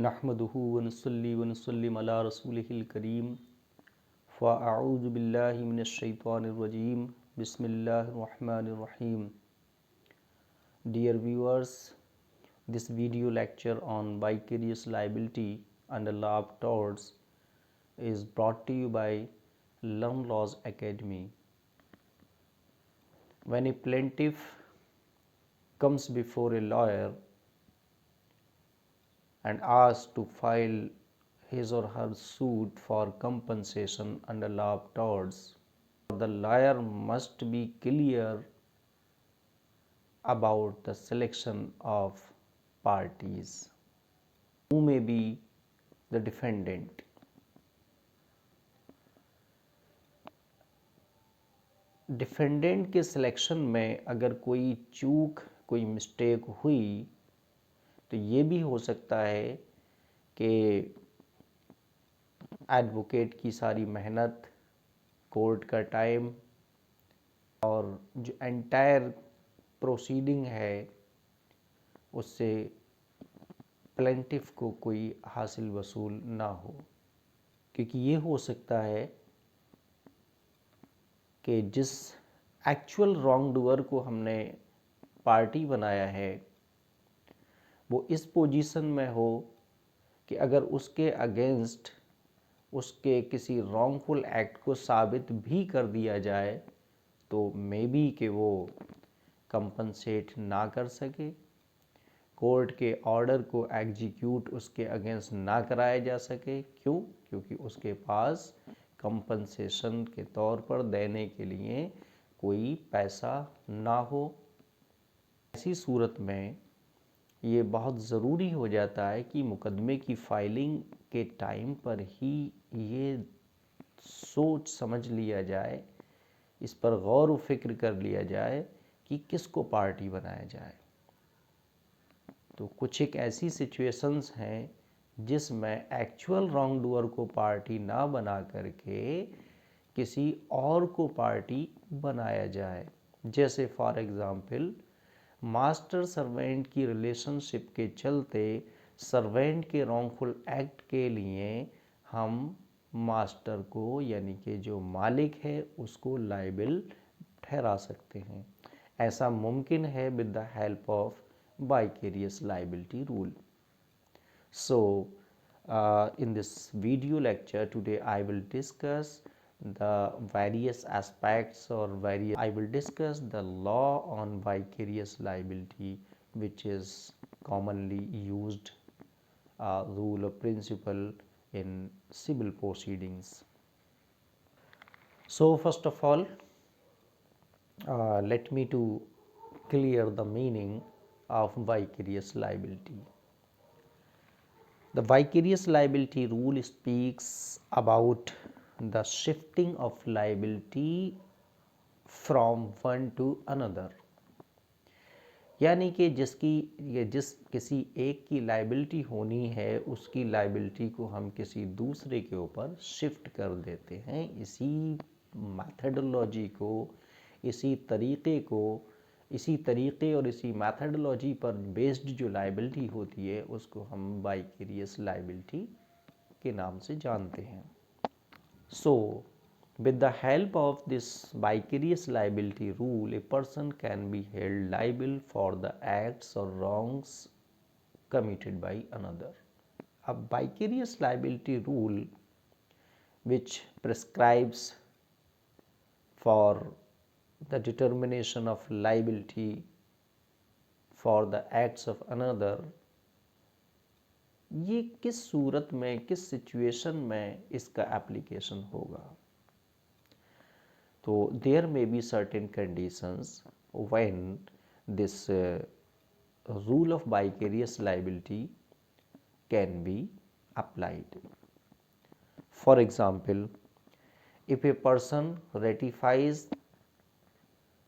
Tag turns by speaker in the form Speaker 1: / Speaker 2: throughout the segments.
Speaker 1: नहमदुहु व नुसल्ली व नुसल्लिम अला रसूलिहिल करीम फ़अऊज़ु बिल्लाहि मिनश शैतानिर रजीम बिस्मिल्लाहिर रहमानिर रहीम। Dear viewers, this video lecture on vicarious liability under law of torts is brought to you by Learn Laws Academy. When a plaintiff comes before a lawyer and asks to file his or her suit for compensation under law of torts, the lawyer must be clear about the selection of parties who may be the defendant. Defendant के selection में अगर कोई चूक, कोई mistake हुई तो ये भी हो सकता है कि एडवोकेट की सारी मेहनत, कोर्ट का टाइम और जो एंटायर प्रोसीडिंग है उससे प्लेंटिफ को कोई हासिल वसूल ना हो, क्योंकि ये हो सकता है कि जिस एक्चुअल रॉन्ग डूअर को हमने पार्टी बनाया है वो इस पोजीशन में हो कि अगर उसके अगेंस्ट उसके किसी रॉन्गफुल एक्ट को साबित भी कर दिया जाए तो मे बी कि वो कंपनसेट ना कर सके, कोर्ट के ऑर्डर को एग्जीक्यूट उसके अगेंस्ट ना कराया जा सके। क्यों? क्योंकि उसके पास कंपनसेशन के तौर पर देने के लिए कोई पैसा ना हो। ऐसी सूरत में ये बहुत ज़रूरी हो जाता है कि मुकदमे की फाइलिंग के टाइम पर ही ये सोच समझ लिया जाए, इस पर गौर व फिक्र कर लिया जाए कि किसको पार्टी बनाया जाए। तो कुछ एक ऐसी सिचुएशंस हैं जिसमें एक्चुअल रॉन्ग डूअर को पार्टी ना बना करके किसी और को पार्टी बनाया जाए। जैसे फॉर एग्ज़ाम्पल मास्टर सर्वेंट की रिलेशनशिप के चलते सर्वेंट के रॉन्गफुल एक्ट के लिए हम मास्टर को यानी कि जो मालिक है उसको लायबिल ठहरा सकते हैं। ऐसा मुमकिन है with the help of vicarious liability rule. So in this video lecture today I will discuss the various aspects I will discuss the law on vicarious liability, which is commonly used rule or principle in civil proceedings. So first of all let me to clear the meaning of vicarious liability. The vicarious liability rule speaks about the shifting of liability from one to another, यानी कि जिस किसी एक की liability होनी है उसकी liability को हम किसी दूसरे के ऊपर शिफ्ट कर देते हैं। इसी मैथडोलॉजी को, इसी तरीक़े और इसी मैथडोलॉजी पर बेस्ड जो लाइबिलिटी होती है उसको हम वाइकेरियस लाइबिलिटी के नाम से जानते हैं। सो with the help of this vicarious liability rule, a person can be held liable for the acts or wrongs committed by another. A vicarious liability rule which prescribes for the determination of liability for the acts of another, ये किस सूरत में, किस situation में इसका application होगा। तो there may be certain conditions when this rule of vicarious liability can be applied. For example, if a person ratifies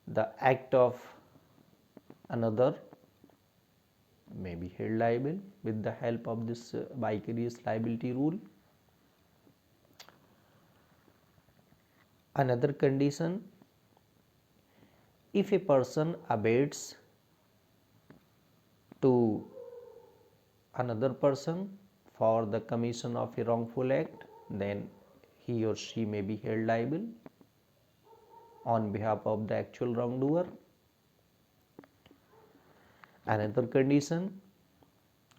Speaker 1: the act of another may be held liable with the help of this vicarious liability rule. Another condition, if a person abates to another person for the commission of a wrongful act, then he or she may be held liable on behalf of the actual wrongdoer. Another condition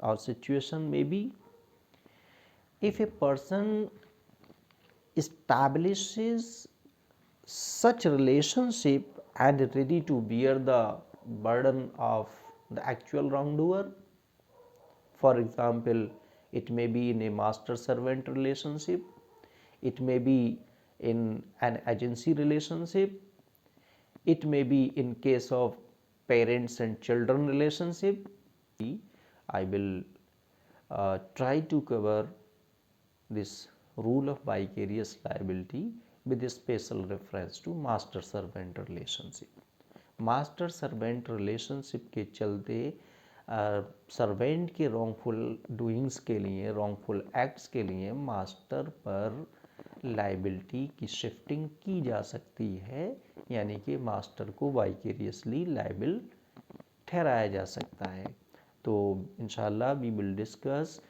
Speaker 1: or situation may be if a person establishes such relationship and ready to bear the burden of the actual wrongdoer. For example, it may be in a master servant relationship, it may be in an agency relationship, it may be in case of parents and children relationship. I will try to cover this rule of vicarious liability with a special reference to master servant relationship. Master servant relationship के चलते servant के wrongful doings के लिए, wrongful acts के लिए master पर liability की shifting की जा सकती है, यानी कि मास्टर को वाइकेरियसली लाइबल ठहराया जा सकता है। तो इंशाल्लाह we will discuss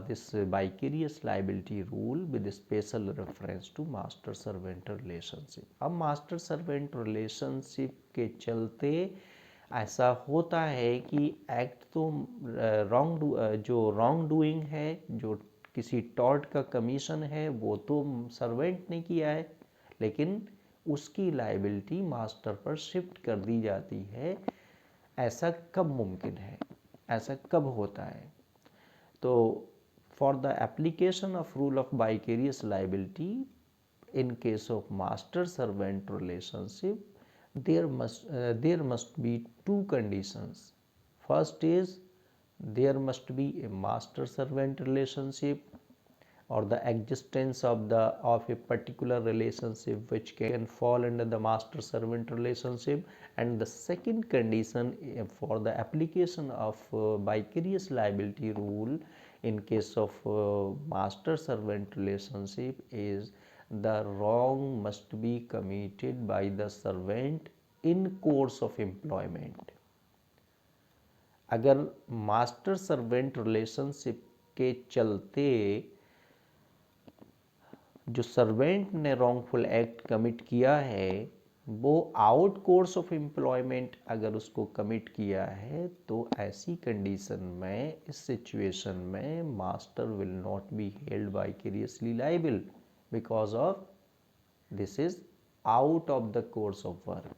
Speaker 1: this vicarious liability rule with special reference to master servant relationship। अब मास्टर सर्वेंट रिलेशनशिप के चलते ऐसा होता है कि एक्ट तो जो रॉन्ग डूइंग है, जो किसी टॉर्ट का कमीशन है, वो तो सर्वेंट ने किया है, लेकिन उसकी लाइबिलिटी मास्टर पर शिफ्ट कर दी जाती है। ऐसा कब मुमकिन है, ऐसा कब होता है? तो for the application of rule of vicarious liability in case of master servant relationship there must be two conditions. First is there must be a master servant relationship or the existence of a particular relationship which can fall under the master servant relationship, and the second condition for the application of vicarious liability rule in case of master servant relationship is the wrong must be committed by the servant in course of employment। अगर master servant relationship के चलते जो servant ने wrongful act commit किया है वो out course of employment अगर उसको कमिट किया है, तो ऐसी कंडीशन में, इस सिचुएशन में master will not be held vicariously liable because of this is out of the course of work.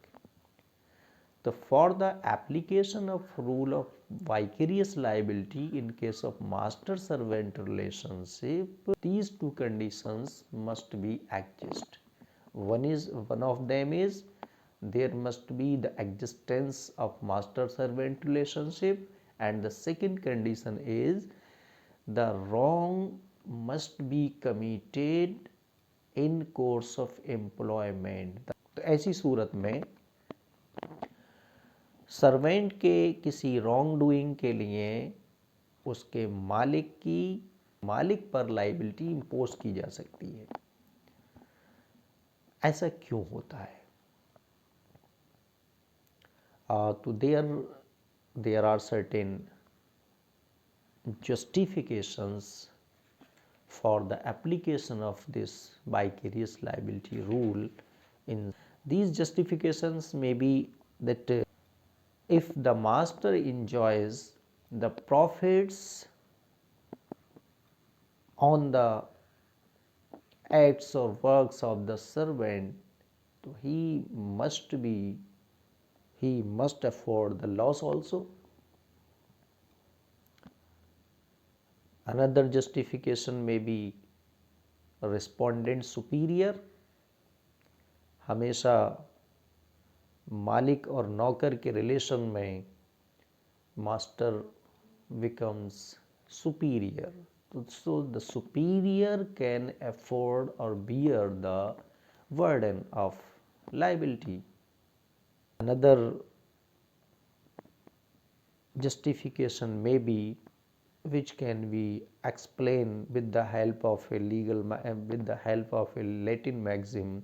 Speaker 1: So for the application of rule of vicarious liability in case of master servant relationship, these two conditions must be existed. One of them is there must be the existence of master servant relationship, and the second condition is the wrong must be committed in course of employment। तो ऐसी सूरत में servant के किसी wrong doing के लिए उसके मालिक पर लाइबिलिटी इम्पोज की जा सकती है। ऐसा क्यों होता है? तो there are certain justifications for the application of this vicarious liability rule. In these justifications may be that if the master enjoys the profits on the acts or works of the servant, so he must afford the loss also. Another justification may be respondent superior। हमेशा मालिक और नौकर के relation में master becomes superior, so the superior can afford or bear the burden of liability। Another justification may be which can be explained with the help of a Latin maxim,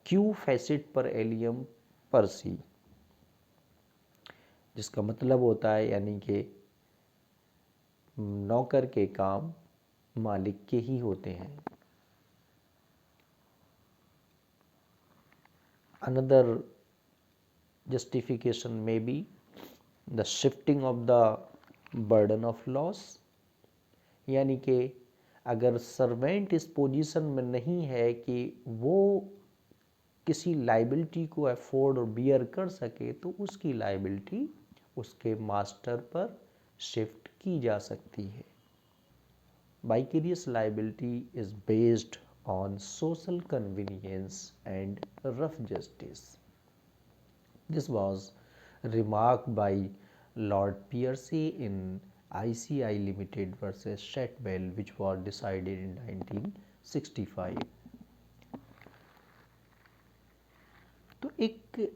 Speaker 1: Q facet per alium per se, जिसका मतलब होता है यानी कि नौकर के काम मालिक के ही होते हैं। Another justification may be the shifting of the burden of loss, यानी कि अगर सर्वेंट इस पोजीशन में नहीं है कि वो किसी लाइबिलिटी को अफोर्ड और बियर कर सके, तो उसकी लाइबिलिटी उसके मास्टर पर शिफ्ट की जा सकती है। Vicarious liability is based on social convenience and rough justice. This was remarked by Lord Piercy in ICI Limited versus Shetwell, which was decided in 1965. तो एक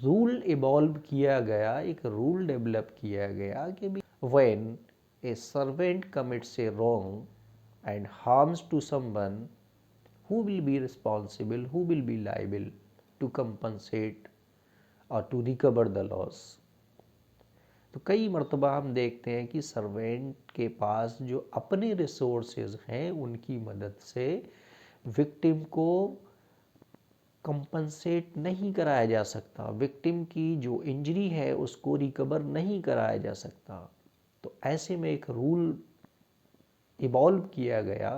Speaker 1: रूल इवॉल्व किया गया, एक रूल डेवलप किया गया कि when a servant commits a wrong and harms to someone, who will be responsible, who will be liable to compensate or to recover the loss. तो कई मर्तबा हम देखते हैं कि सर्वेंट के पास जो अपने रिसोर्सेज हैं उनकी मदद से विक्टिम को कंपनसेट नहीं कराया जा सकता, विक्टिम की जो इंजरी है उसको रिकवर नहीं कराया जा सकता। तो ऐसे में एक रूल इवॉल्व किया गया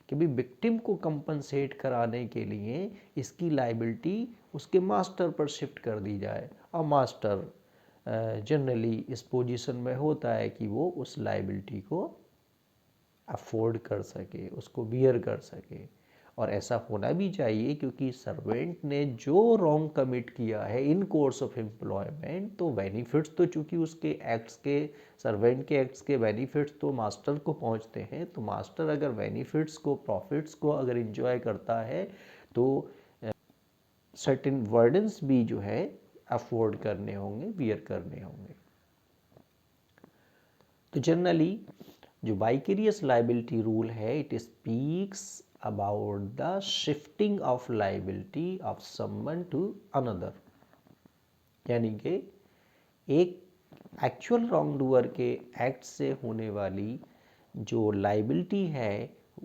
Speaker 1: कि भी विक्टिम को कंपनसेट कराने के लिए इसकी लाइबिलिटी उसके मास्टर पर शिफ्ट कर दी जाए, और मास्टर जनरली इस पोजीशन में होता है कि वो उस लाइबिलिटी को अफोर्ड कर सके, उसको बियर कर सके। और ऐसा होना भी चाहिए, क्योंकि सर्वेंट ने जो रॉन्ग कमिट किया है इन कोर्स ऑफ एम्प्लॉयमेंट, तो बेनिफिट्स तो चूंकि उसके एक्ट्स के, सर्वेंट के एक्ट्स के बेनिफिट्स तो मास्टर को पहुंचते हैं, तो मास्टर अगर बेनिफिट्स को, प्रॉफिट्स को अगर इंजॉय करता है तो सर्टेन वर्डन्स भी जो है अफोर्ड करने होंगे, बियर करने होंगे। तो जनरली जो वाइकेरियस लाइबिलिटी रूल है, it speaks about the shifting of liability of someone to another, यानी कि एक एक्चुअल रॉन्ग डूअर के एक्ट से होने वाली जो लाइबिलिटी है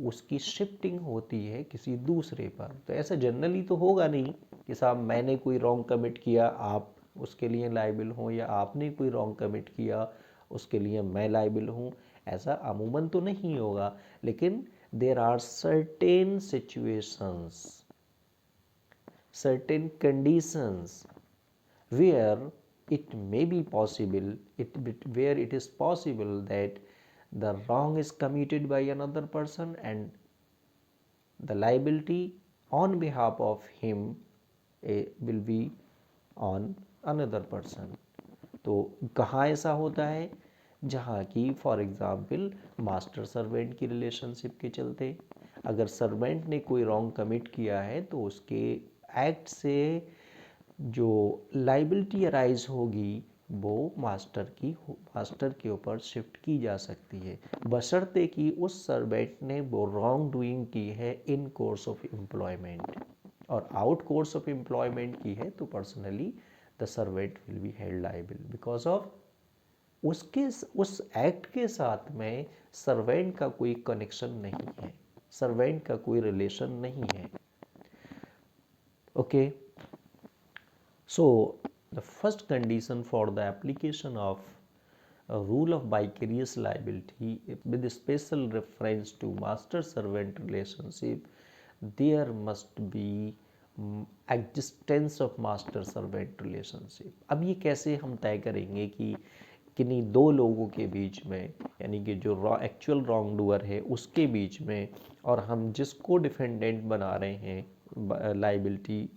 Speaker 1: उसकी शिफ्टिंग होती है किसी दूसरे पर। तो ऐसा जनरली तो होगा नहीं कि साहब मैंने कोई रॉन्ग कमिट किया आप उसके लिए लाइबिल हों, या आपने कोई रॉन्ग कमिट किया उसके लिए मैं लाइबिल हूँ, ऐसा अमूमन तो नहीं होगा। लेकिन there are certain situations, certain conditions where it may be possible, where it is possible that the wrong is committed by another person and the liability on behalf of him will be on another person. तो कहाँ ऐसा होता है, जहाँ की for example master servant की relationship के चलते अगर सर्वेंट ने कोई रॉन्ग कमिट किया है तो उसके एक्ट से जो लाइबिलिटी अराइज होगी वो मास्टर के ऊपर शिफ्ट की जा सकती है, बशर्ते कि उस सर्वेंट ने वो रॉन्ग डूइंग की है इन कोर्स ऑफ एम्प्लॉयमेंट, और आउट कोर्स ऑफ एम्प्लॉयमेंट की है तो personally the servant will be held liable because of उसके उस एक्ट के साथ में सर्वेंट का कोई कनेक्शन नहीं है, सर्वेंट का कोई रिलेशन नहीं है। Okay, so the first condition for the application of rule of vicarious liability with special reference to master servant relationship, there must be existence of master servant relationship। अब ये कैसे हम तय करेंगे कि किन्हीं दो लोगों के बीच में, यानी कि जो एक्चुअल रॉन्ग डूअर है उसके बीच में, और हम जिसको डिफेंडेंट बना रहे हैं लाइबिलिटी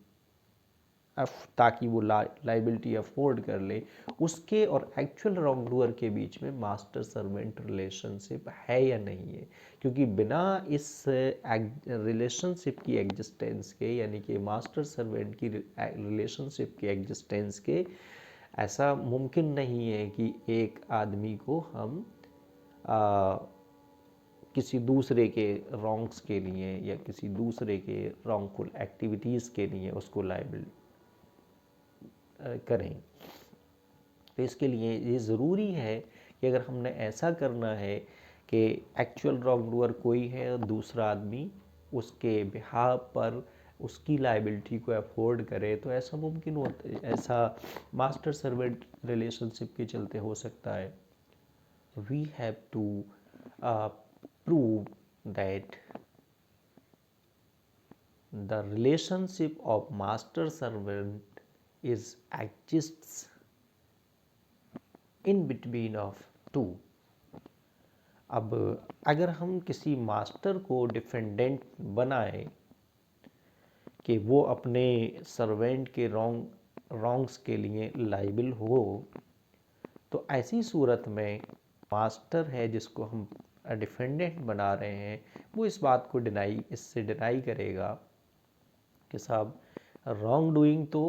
Speaker 1: ताकि वो लाइबिलिटी अफोर्ड कर ले, उसके और एक्चुअल रॉन्ग डूअर के बीच में मास्टर सर्वेंट रिलेशनशिप है या नहीं है। क्योंकि बिना इस रिलेशनशिप की एग्जिस्टेंस के, यानी कि मास्टर सर्वेंट की रिलेशनशिप की एग्जिस्टेंस के, ऐसा मुमकिन नहीं है कि एक आदमी को हम किसी दूसरे के रॉन्ग्स के लिए या किसी दूसरे के रॉन्गफुल एक्टिविटीज़ के लिए उसको लाइबल करें। तो इसके लिए ये ज़रूरी है कि अगर हमने ऐसा करना है कि एक्चुअल रॉन्ग डूअर कोई है और दूसरा आदमी उसके बिहाफ पर उसकी लाइबिलिटी को अफोर्ड करे, तो ऐसा मुमकिन होता है, ऐसा मास्टर सर्वेंट रिलेशनशिप के चलते हो सकता है। We have to prove that the relationship of master servant is exists in between of two। अब अगर हम किसी मास्टर को डिफेंडेंट बनाए कि वो अपने सर्वेंट के रॉन्ग्स के लिए लाइबल हो, तो ऐसी सूरत में मास्टर है जिसको हम डिफेंडेंट बना रहे हैं, वो इस बात को इससे डिनाई करेगा कि साहब रॉन्ग डूइंग तो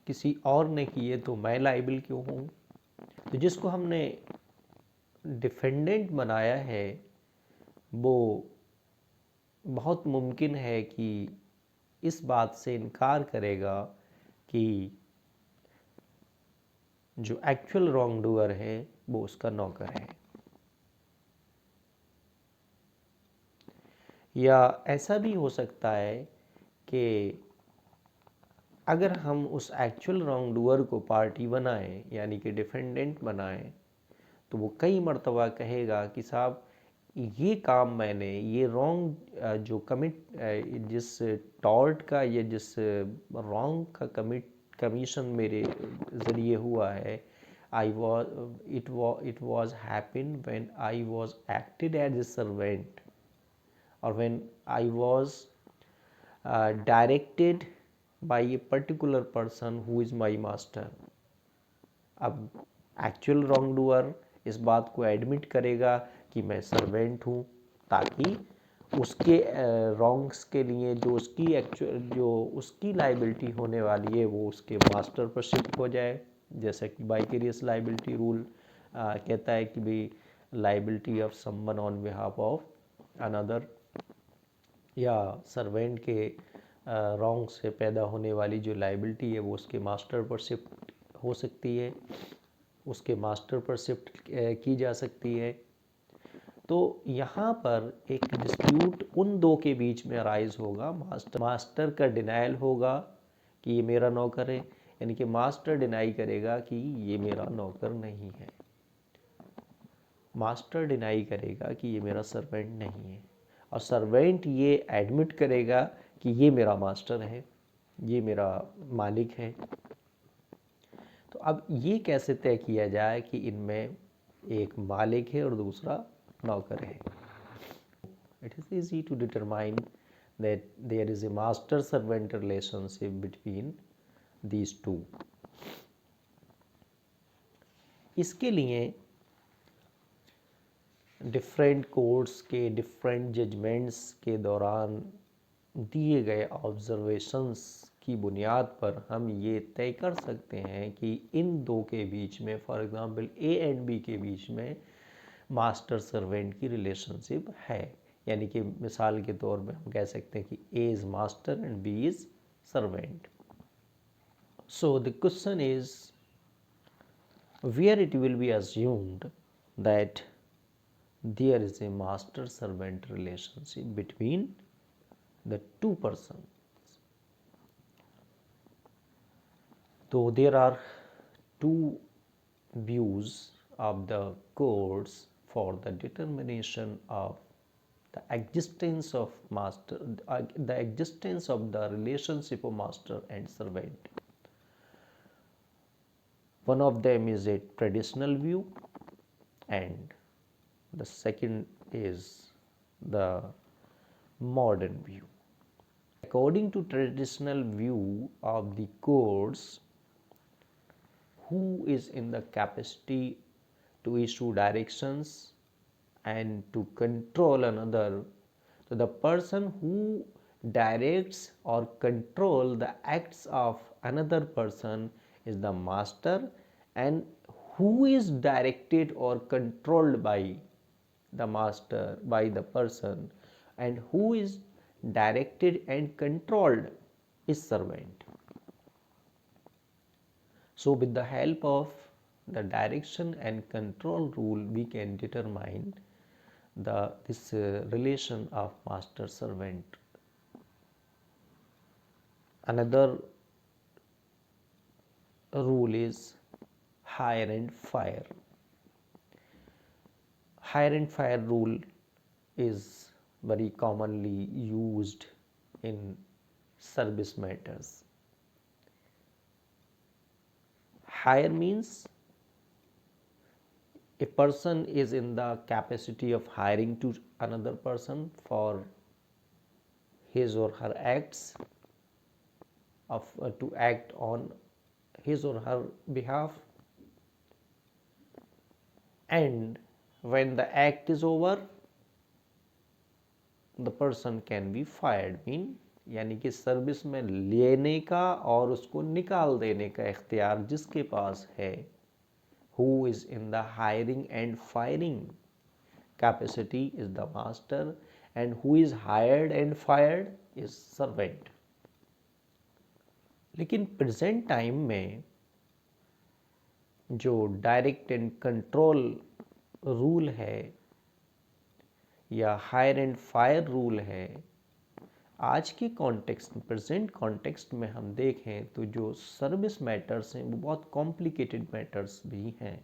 Speaker 1: किसी और ने किए तो मैं लाइबल क्यों हूँ। तो जिसको हमने डिफेंडेंट बनाया है वो बहुत मुमकिन है कि इस बात से इनकार करेगा कि जो एक्चुअल रॉन्ग डूअर है वो उसका नौकर है। या ऐसा भी हो सकता है कि अगर हम उस एक्चुअल रॉन्ग डूअर को पार्टी बनाएं, यानी कि डिफेंडेंट बनाएं, तो वो कई मर्तबा कहेगा कि साहब ये काम मैंने, ये रॉन्ग जो जिस टॉर्ट का या जिस रॉन्ग का कमीशन मेरे ज़रिए हुआ है, it was happened when I was acted as a servant or when I was directed by a particular person who is my master। अब एक्चुअल रॉन्ग डूअर इस बात को एडमिट करेगा कि मैं सर्वेंट हूँ, ताकि उसके रॉन्ग्स के लिए जो उसकी लाइबिलिटी होने वाली है वो उसके मास्टर पर शिफ्ट हो जाए। जैसा कि वाइकेरियस लाइबिलिटी रूल कहता है कि भाई liability of someone on behalf of another, या सर्वेंट के रॉन्ग से पैदा होने वाली जो लाइबिलिटी है वो उसके मास्टर पर शिफ्ट हो सकती है, उसके मास्टर पर शिफ्ट की जा सकती है। तो यहाँ पर एक डिस्प्यूट उन दो के बीच में अराइज होगा। मास्टर का डिनायल होगा कि ये मेरा नौकर है, यानी कि मास्टर डिनाई करेगा कि ये मेरा नौकर नहीं है, मास्टर डिनाई करेगा कि ये मेरा सर्वेंट नहीं है, और सर्वेंट ये एडमिट करेगा कि ये मेरा मास्टर है, ये मेरा मालिक है। तो अब ये कैसे तय किया जाए कि इनमें एक मालिक है और दूसरा नौकर है। It is easy to determine that there is a master servant relationship between these two. इसके लिए डिफरेंट कोर्ट्स के डिफरेंट जजमेंट्स के दौरान दिए गए ऑब्जर्वेशंस की बुनियाद पर हम ये तय कर सकते हैं कि इन दो के बीच में, for example A and B के बीच में मास्टर सर्वेंट की रिलेशनशिप है। यानी कि मिसाल के तौर पे हम कह सकते हैं कि A is master and B is servant. So the question is where it will be assumed that there is a master servant relationship between the two persons. So there are two views of the courts for the determination of the existence of the existence of the relationship of master and servant. One of them is a traditional view and the second is the modern view. According to traditional view of the courts, who is in the capacity to issue directions and to control another, so the person who directs or control the acts of another person is the master, and who is directed or controlled by the master, by the person, and who is directed and controlled is servant. So with the help of the direction and control rule, we can determine this relation of master servant. Another rule is hire and fire. Hire and fire rule is very commonly used in service matters. Hire means a person is in the capacity of hiring to another person for his or her acts to act on his or her behalf, and when the act is over the person can be fired. Mean यानी कि service में लेने का और उसको निकाल देने का इख्तियार जिसके पास है, who is in the hiring and firing capacity is the master, and who is hired and fired is servant. लेकिन प्रेजेंट टाइम में जो डायरेक्ट एंड कंट्रोल रूल है या हायर एंड फायर रूल है, आज के कॉन्टेक्स्ट में, प्रेजेंट कॉन्टेक्स्ट में हम देखें तो जो सर्विस मैटर्स हैं वो बहुत कॉम्प्लिकेटेड मैटर्स भी हैं.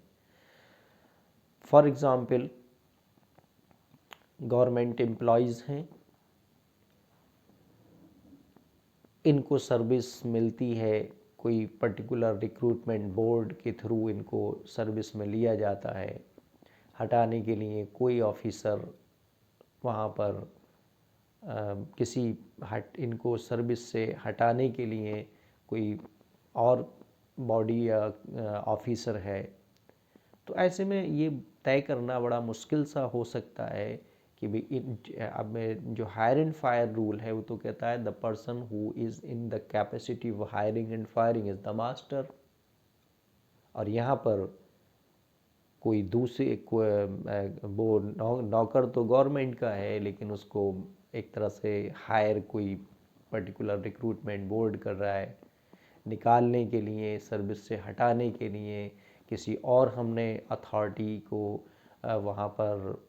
Speaker 1: फॉर एग्जांपल, गवर्नमेंट एम्प्लॉयज़ हैं, इनको सर्विस मिलती है, कोई पर्टिकुलर रिक्रूटमेंट बोर्ड के थ्रू इनको सर्विस में लिया जाता है. हटाने के लिए कोई ऑफिसर वहाँ पर इनको सर्विस से हटाने के लिए कोई और बॉडी या ऑफिसर है, तो ऐसे में ये तय करना बड़ा मुश्किल सा हो सकता है कि भाई अब जो हायर एंड फायर रूल है वो तो कहता है the person who is in the capacity of hiring and firing is the master, और यहाँ पर कोई दूसरे वो नौकर तो गवर्नमेंट का है लेकिन उसको एक तरह से हायर कोई पर्टिकुलर रिक्रूटमेंट बोर्ड कर रहा है, निकालने के लिए, सर्विस से हटाने के लिए किसी और हमने अथॉरिटी को वहाँ पर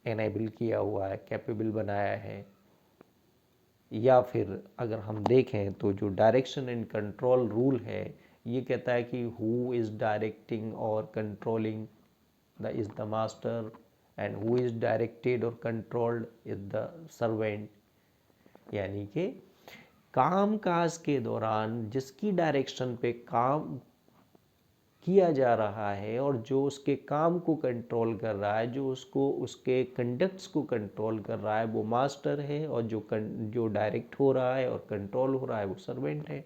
Speaker 1: एनेबल किया हुआ है, कैपेबल बनाया है. या फिर अगर हम देखें तो जो डायरेक्शन एंड कंट्रोल रूल है ये कहता है कि हु इज़ डायरेक्टिंग और controlling is the master, and who is directed or controlled is the servant. यानी कि काम काज के दौरान जिसकी डायरेक्शन पे काम किया जा रहा है और जो उसके काम को कंट्रोल कर रहा है, जो उसको उसके कंडक्ट्स को कंट्रोल कर रहा है, वो मास्टर है, और जो डायरेक्ट हो रहा है और कंट्रोल हो रहा है वो सर्वेंट है.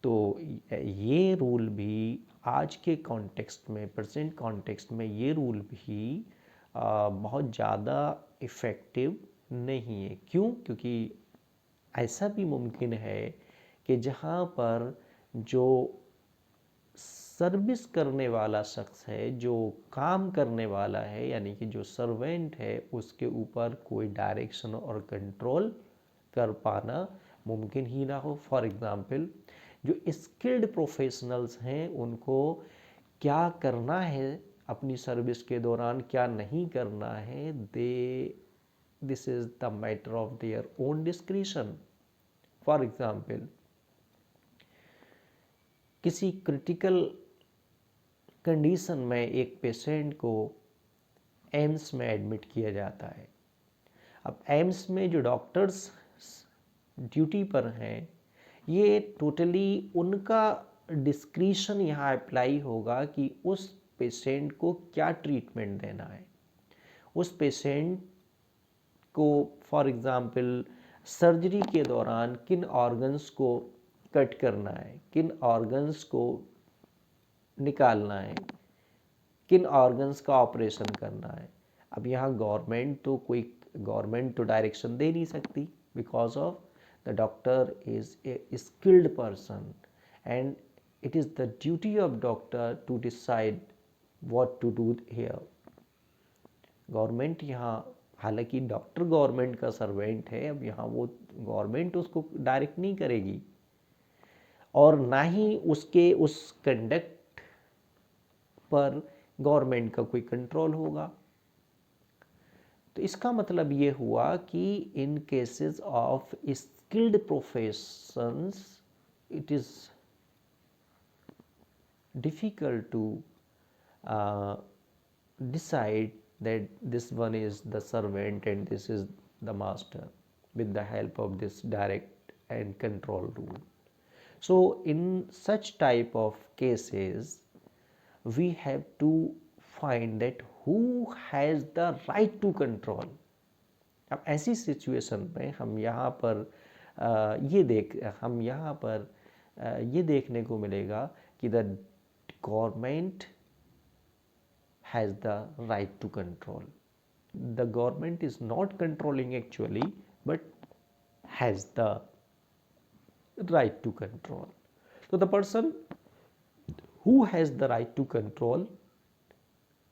Speaker 1: तो ये रूल भी आज के कॉन्टेक्स्ट में, प्रेजेंट कॉन्टेक्स्ट में ये रूल भी बहुत ज़्यादा इफ़ेक्टिव नहीं है. क्यों? क्योंकि ऐसा भी मुमकिन है कि जहाँ पर जो सर्विस करने वाला शख्स है, जो काम करने वाला है, यानी कि जो सर्वेंट है, उसके ऊपर कोई डायरेक्शन और कंट्रोल कर पाना मुमकिन ही ना हो. फॉर एग्ज़ाम्पल, जो स्किल्ड प्रोफेशनल्स हैं उनको क्या करना है अपनी सर्विस के दौरान, क्या नहीं करना है, this is the matter of their own discretion. For example, किसी क्रिटिकल कंडीशन में एक पेशेंट को एम्स में एडमिट किया जाता है. अब एम्स में जो डॉक्टर्स ड्यूटी पर हैं, ये टोटली उनका डिस्क्रिशन यहाँ अप्लाई होगा कि उस पेशेंट को क्या ट्रीटमेंट देना है. उस पेशेंट को फॉर एग्ज़ाम्पल सर्जरी के दौरान किन ऑर्गन्स को कट करना है, किन ऑर्गन्स को निकालना है, किन ऑर्गन्स का ऑपरेशन करना है. अब यहाँ गवर्नमेंट तो डायरेक्शन दे नहीं सकती, because of the doctor is a skilled person and it is the duty of doctor to decide what to do here. Government यहाँ, हालांकि डॉक्टर गवर्नमेंट का सर्वेंट है, अब यहाँ वो गवर्नमेंट उसको डायरेक्ट नहीं करेगी और ना ही उसके उस कंडक्ट पर गवर्नमेंट का कोई कंट्रोल होगा। तो इसका मतलब ये हुआ कि in cases of skilled professions it is difficult to uh, decide that this one is the servant and this is the master with the help of this direct and control rule. So in such type of cases we have to find that who has the right to control. अब ऐसी situation में हम यहाँ पर ये देखने को मिलेगा कि the government has the right to control. The government is not controlling actually, but has the right to control. So the person who has the right to control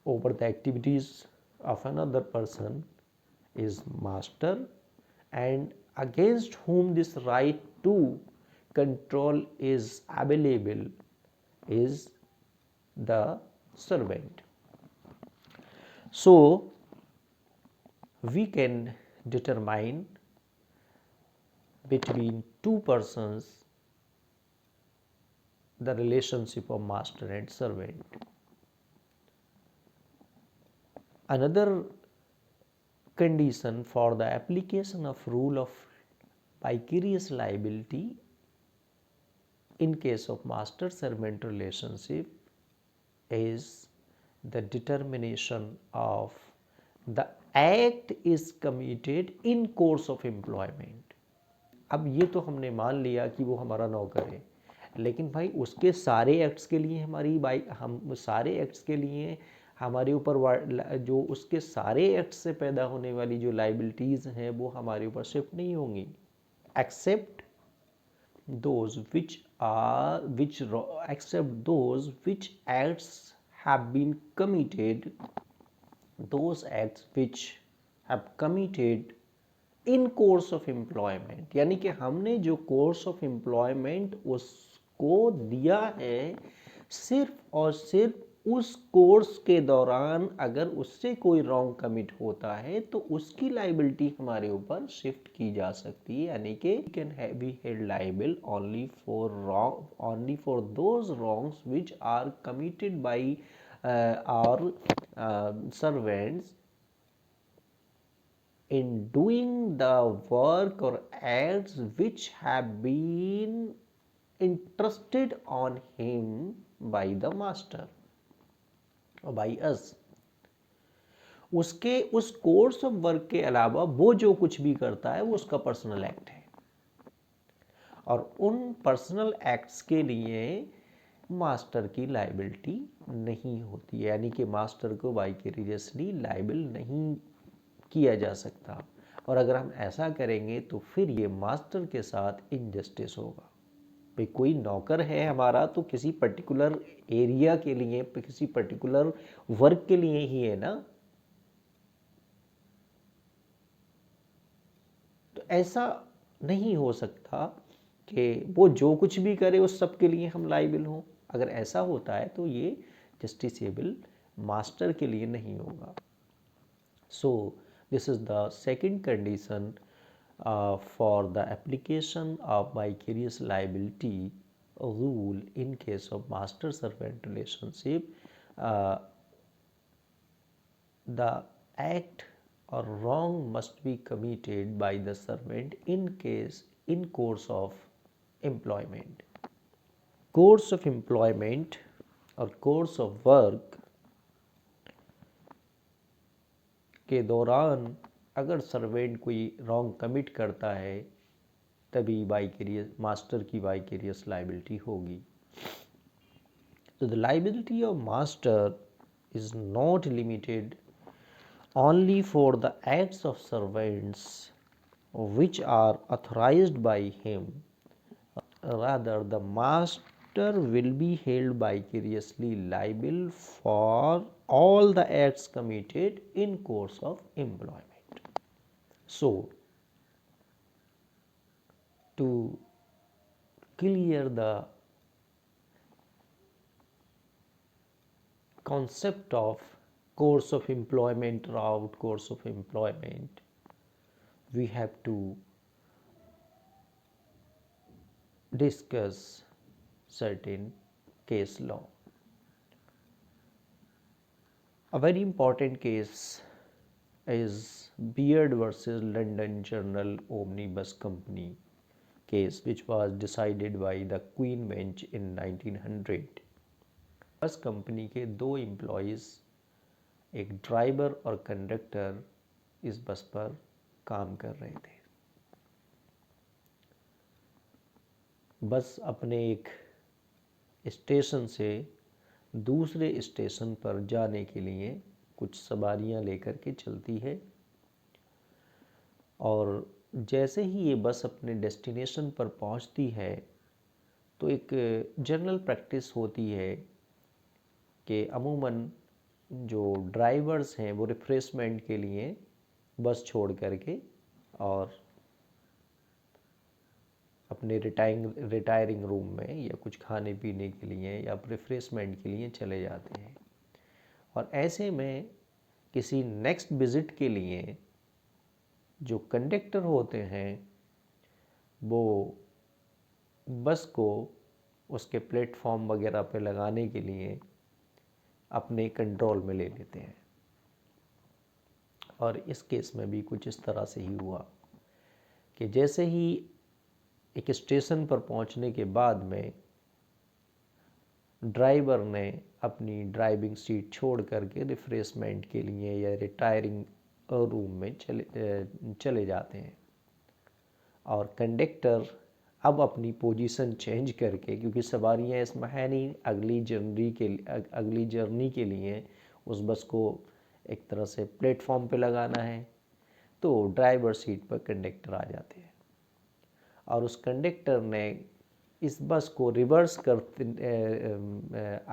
Speaker 1: over the activities of another person is master, and against whom this right to control is available is the servant. So we can determine between two persons the relationship of master and servant. Another condition for the application of rule of vicarious liability in case of master servant relationship is the determination of the act is committed in course of employment. अब ये तो हमने मान लिया कि वो हमारा नौकर है, लेकिन भाई उसके सारे एक्ट्स के लिए हम सारे एक्ट्स के लिए हमारे ऊपर जो उसके सारे एक्ट्स से पैदा होने वाली जो लाइबिलिटीज़ हैं वो हमारे ऊपर शिफ्ट नहीं होंगी, accept those which acts have been committed, those acts which have committed in course of employment, यानी कि हमने जो course of employment उसको दिया है, सिर्फ और सिर्फ उस कोर्स के दौरान अगर उससे कोई रॉन्ग कमिट होता है तो उसकी लाइबिलिटी हमारे ऊपर शिफ्ट की जा सकती है, यानी कि can be held liable only for those wrongs which are committed by our servants in doing the work or acts which have been entrusted on him by the master or by us. उसके उस course of work के अलावा वो जो कुछ भी करता है वो उसका पर्सनल एक्ट है, और उन पर्सनल एक्ट्स के लिए मास्टर की लाइबिलिटी नहीं होती है, यानी कि मास्टर को वाइकेरियसली लाइबल नहीं किया जा सकता। और अगर हम ऐसा करेंगे तो फिर ये मास्टर के साथ इनजस्टिस होगा। भाई कोई नौकर है हमारा तो किसी पर्टिकुलर एरिया के लिए, किसी पर्टिकुलर वर्क के लिए ही है ना, तो ऐसा नहीं हो सकता कि वो जो कुछ भी करे उस सब के लिए हम लाइबल हों। अगर ऐसा होता है तो ये जस्टिसेबल मास्टर के लिए नहीं होगा। So this is the second condition for the application of vicarious liability rule in case of master servant relationship. The act or wrong must be committed by the servant in course of employment. Course of employment or course of work के दौरान अगर servant कोई wrong commit करता है तभी master की vicarious liability होगी। So the liability of master is not limited only for the acts of servants which are authorized by him. Rather, the master will be held vicariously liable for all the acts committed in course of employment. So, to clear the concept of course of employment, route, course of employment, we have to discuss certain case law. A very important case is Beard versus London Journal Omnibus Company case, which was decided by the Queen Bench in 1900. बस company के 2 employees, एक driver और conductor, इस बस पर काम कर रहे थे। बस अपने एक स्टेशन से दूसरे स्टेशन पर जाने के लिए कुछ सवारियां लेकर के चलती है, और जैसे ही ये बस अपने डेस्टिनेशन पर पहुंचती है तो एक जनरल प्रैक्टिस होती है कि अमूमन जो ड्राइवर्स हैं वो रिफ्रेशमेंट के लिए बस छोड़ करके और अपने रिटायरिंग रूम में या कुछ खाने पीने के लिए या रिफ्रेशमेंट के लिए चले जाते हैं। और ऐसे में किसी नेक्स्ट विज़िट के लिए जो कंडक्टर होते हैं वो बस को उसके प्लेटफॉर्म वगैरह पे लगाने के लिए अपने कंट्रोल में ले लेते हैं। और इस केस में भी कुछ इस तरह से ही हुआ कि जैसे ही एक स्टेशन पर पहुंचने के बाद में ड्राइवर ने अपनी ड्राइविंग सीट छोड़ करके रिफ्रेशमेंट के लिए या रिटायरिंग रूम में चले जाते हैं, और कंडक्टर अब अपनी पोजीशन चेंज करके, क्योंकि सवारियां इसमें है नहीं, अगली जर्नी के लिए उस बस को एक तरह से प्लेटफॉर्म पे लगाना है, तो ड्राइवर सीट पर कंडक्टर आ जाते हैं और उस कंडक्टर ने इस बस को रिवर्स करते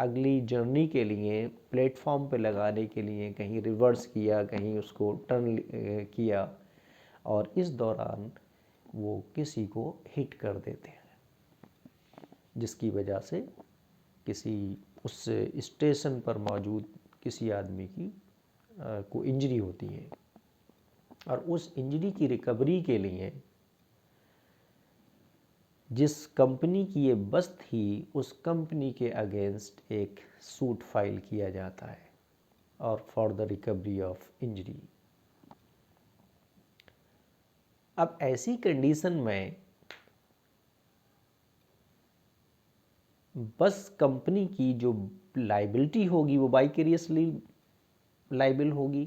Speaker 1: अगली जर्नी के लिए प्लेटफॉर्म पे लगाने के लिए कहीं रिवर्स किया, कहीं उसको टर्न किया, और इस दौरान वो किसी को हिट कर देते हैं, जिसकी वजह से किसी उस स्टेशन पर मौजूद किसी आदमी की को इंजरी होती है। और उस इंजरी की रिकवरी के लिए जिस कंपनी की ये बस थी उस कंपनी के अगेंस्ट एक सूट फाइल किया जाता है और for the recovery of injury. अब ऐसी कंडीशन में बस कंपनी की जो लाइबिलिटी होगी वो वाइकेरियसली लाइबल होगी,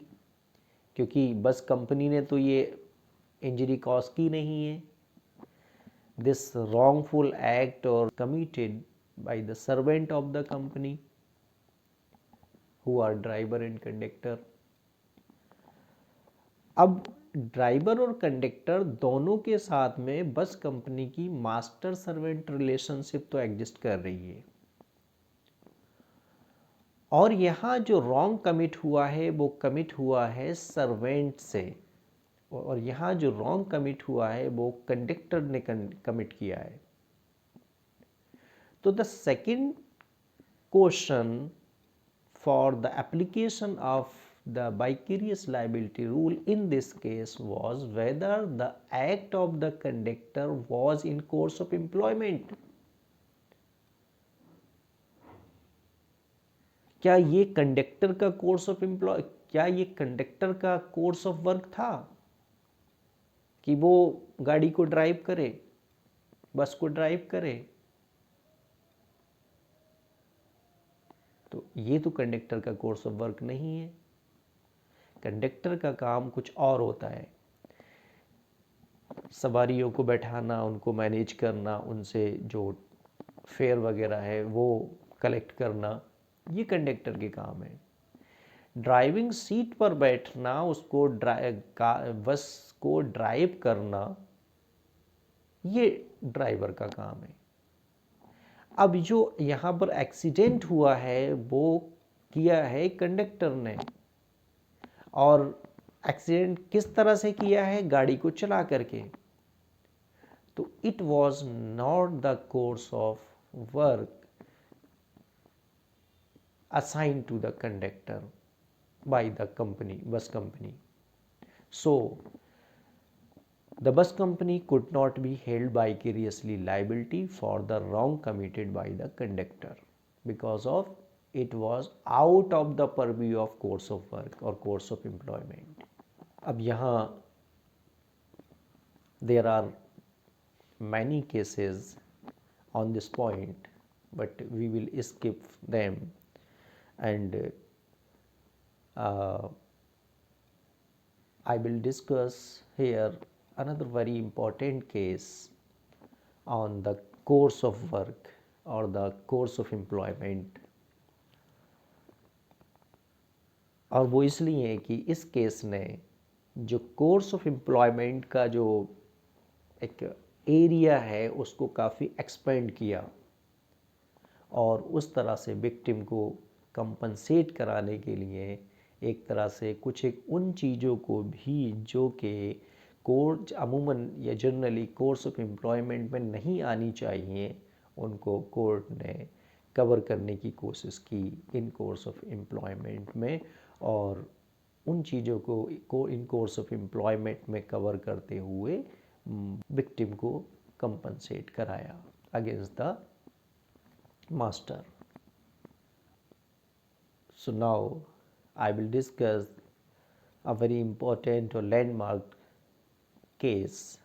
Speaker 1: क्योंकि बस कंपनी ने तो ये इंजरी कॉज की नहीं है। This wrongful act or committed by the servant of the company who are driver and conductor। अब ड्राइवर और कंडक्टर दोनों के साथ में बस कंपनी की मास्टर सर्वेंट रिलेशनशिप तो एग्जिस्ट कर रही है, और यहाँ जो रॉन्ग कमिट हुआ है वो कमिट हुआ है सर्वेंट से, और यहाँ जो रॉन्ग कमिट हुआ है वो कंडक्टर ने कमिट किया है। तो the second question for the application of the vicarious liability rule in this case was whether the act of the conductor was in course of employment। क्या ये कंडक्टर का कोर्स ऑफ वर्क था कि वो गाड़ी को ड्राइव करे, बस को ड्राइव करे? तो ये तो कंडक्टर का कोर्स ऑफ वर्क नहीं है। कंडक्टर का काम कुछ और होता है, सवारियों को बैठाना, उनको मैनेज करना, उनसे जो फेयर वगैरह है वो कलेक्ट करना, ये कंडक्टर के काम है। ड्राइविंग सीट पर बैठना, उसको बस को ड्राइव करना, ये ड्राइवर का काम है। अब जो यहाँ पर एक्सीडेंट हुआ है वो किया है कंडक्टर ने, और एक्सीडेंट किस तरह से किया है? गाड़ी को चला करके। तो it was not the course of work assigned to the conductor by the bus company. So the bus company could not be held vicariously liability for the wrong committed by the conductor because of it was out of the purview of course of work or course of employment. अब यहाँ there are many cases on this point, but we will skip them, and I will discuss here another very important case on the course of work or the course of employment. और वो इसलिए है कि इस case ने जो course of employment का जो एक एरिया है उसको काफ़ी एक्सपेंड किया और उस तरह से विक्टिम को कंपनसेट कराने के लिए एक तरह से कुछ एक उन चीज़ों को भी जो कि कोर्ट अमूमन या जनरली कोर्स ऑफ एम्प्लॉयमेंट में नहीं आनी चाहिए उनको कोर्ट ने कवर करने की कोशिश की इन कोर्स ऑफ एम्प्लॉयमेंट में, और उन चीज़ों को इन कोर्स ऑफ एम्प्लॉयमेंट में कवर करते हुए विक्टिम को कंपनसेट कराया against the master. So now I will discuss a very important or landmark case,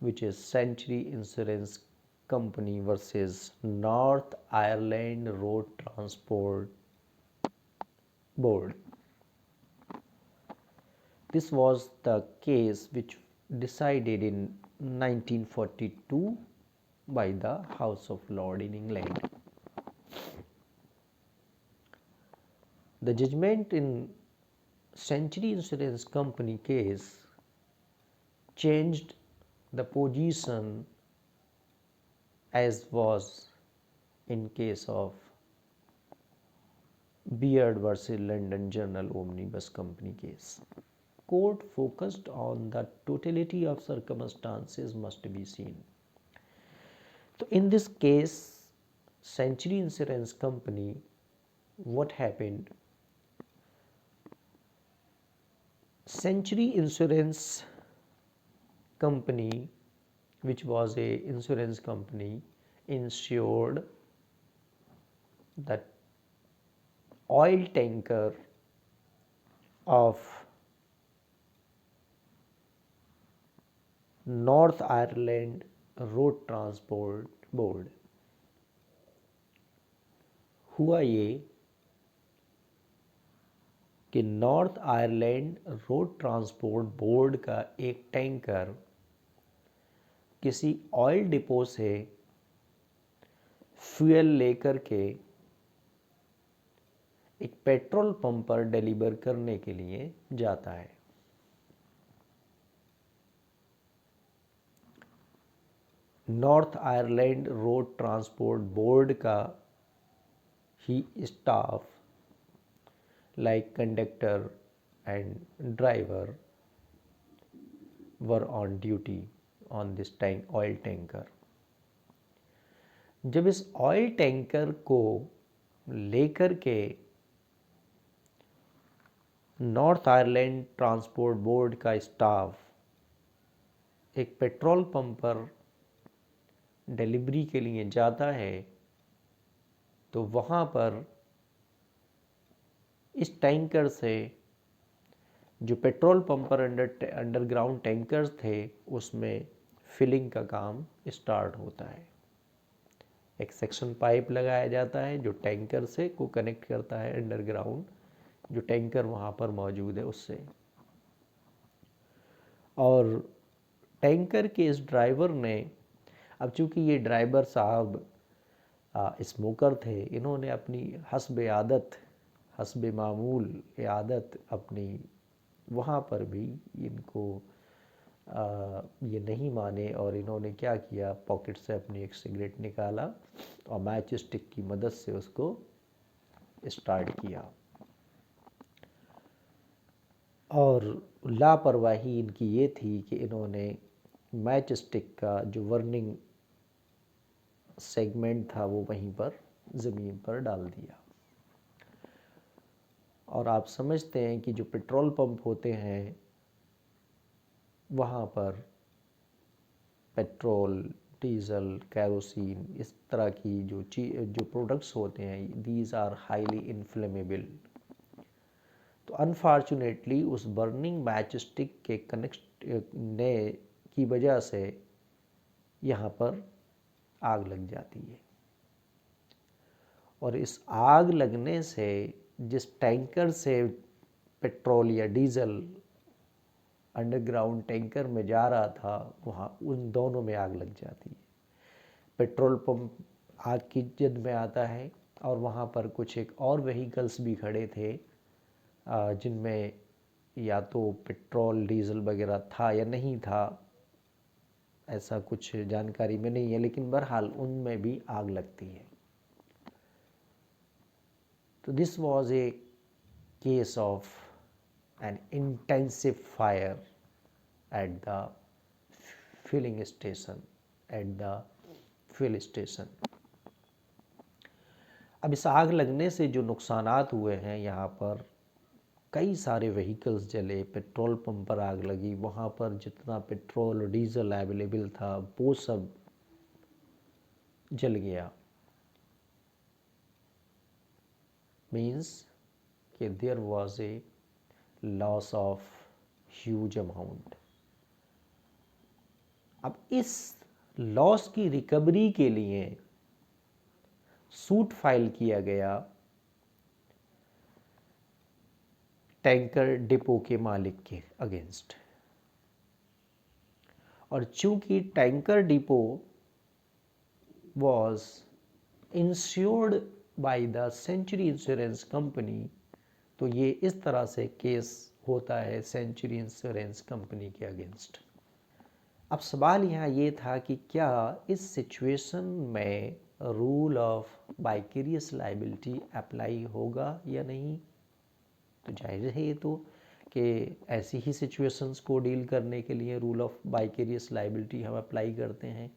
Speaker 1: which is Century Insurance Company versus North Ireland Road Transport Board. This was the case which decided in 1942 by the House of Lords in England. The judgment in Century Insurance Company case changed the position as was in case of Beard versus London Journal Omnibus Company case. Court focused on the totality of circumstances must be seen. So in this case, Century Insurance Company, what happened? Century Insurance Company, which was a insurance company, insured the oil tanker of North Ireland Road Transport Board. हुआ ये कि north Ireland road transport board का एक tanker किसी oil depot से fuel लेकर के एक पेट्रोल पंप पर डिलीवर करने के लिए जाता है. North Ireland road transport board का ही staff like conductor and driver were on duty on this oil tanker. जब इस ऑयल टैंकर को लेकर के नॉर्थ आयरलैंड ट्रांसपोर्ट बोर्ड का स्टाफ एक पेट्रोल पंप पर डिलीवरी के लिए जाता है, तो वहाँ पर इस टैंकर से जो पेट्रोल पंप पर अंडरग्राउंड टैंकर्स थे उसमें फिलिंग का काम स्टार्ट होता है. एक सेक्शन पाइप लगाया जाता है जो टैंकर से को कनेक्ट करता है अंडरग्राउंड जो टैंकर वहाँ पर मौजूद है उससे. और टैंकर के इस ड्राइवर ने, अब चूंकि ये ड्राइवर साहब स्मोकर थे, इन्होंने अपनी हस्बे मामूल आदत अपनी वहाँ पर भी इनको ये नहीं माने और इन्होंने क्या किया, पॉकेट से अपनी एक सिगरेट निकाला और मैच स्टिक की मदद से उसको स्टार्ट किया. और लापरवाही इनकी ये थी कि इन्होंने मैच स्टिक का जो वर्निंग सेगमेंट था वो वहीं पर ज़मीन पर डाल दिया. और आप समझते हैं कि जो पेट्रोल पंप होते हैं वहाँ पर पेट्रोल, डीजल, कैरोसिन इस तरह की जो प्रोडक्ट्स होते हैं, दीज आर हाईली इन्फ्लेमेबल। तो अनफॉर्चुनेटली उस बर्निंग मैच स्टिक के कनेक्ट ने की वजह से यहाँ पर आग लग जाती है, और इस आग लगने से जिस टैंकर से पेट्रोल या डीजल अंडरग्राउंड टैंकर में जा रहा था, वहाँ उन दोनों में आग लग जाती है। पेट्रोल पंप आग की जद में आता है, और वहाँ पर कुछ एक और व्हीकल्स भी खड़े थे जिनमें या तो पेट्रोल डीजल वगैरह था या नहीं था, ऐसा कुछ जानकारी में नहीं है, लेकिन बहरहाल उनमें भी आग लगती है। तो this was a case of an intensive fire at the filling station, at the fill station. अब इस आग लगने से जो नुकसानात हुए हैं, यहाँ पर कई सारे व्हीकल्स जले, पेट्रोल पंप पर आग लगी, वहाँ पर जितना पेट्रोल और डीजल अवेलेबल था वो सब जल गया। मीन्स कि there was a loss of huge amount. अब इस लॉस की रिकवरी के लिए सूट फाइल किया गया टैंकर डिपो के मालिक के अगेंस्ट, और चूंकि tanker depot was insured by the Century Insurance company, तो ये इस तरह से केस होता है सेंचुरी इंश्योरेंस कंपनी के अगेंस्ट। अब सवाल यहाँ ये था कि क्या इस सिचुएशन में rule of vicarious liability apply होगा या नहीं। तो जाहिर है ये तो कि ऐसी ही सिचुएशंस को डील करने के लिए रूल ऑफ वाइकेरियस लायबिलिटी हम अप्लाई करते हैं।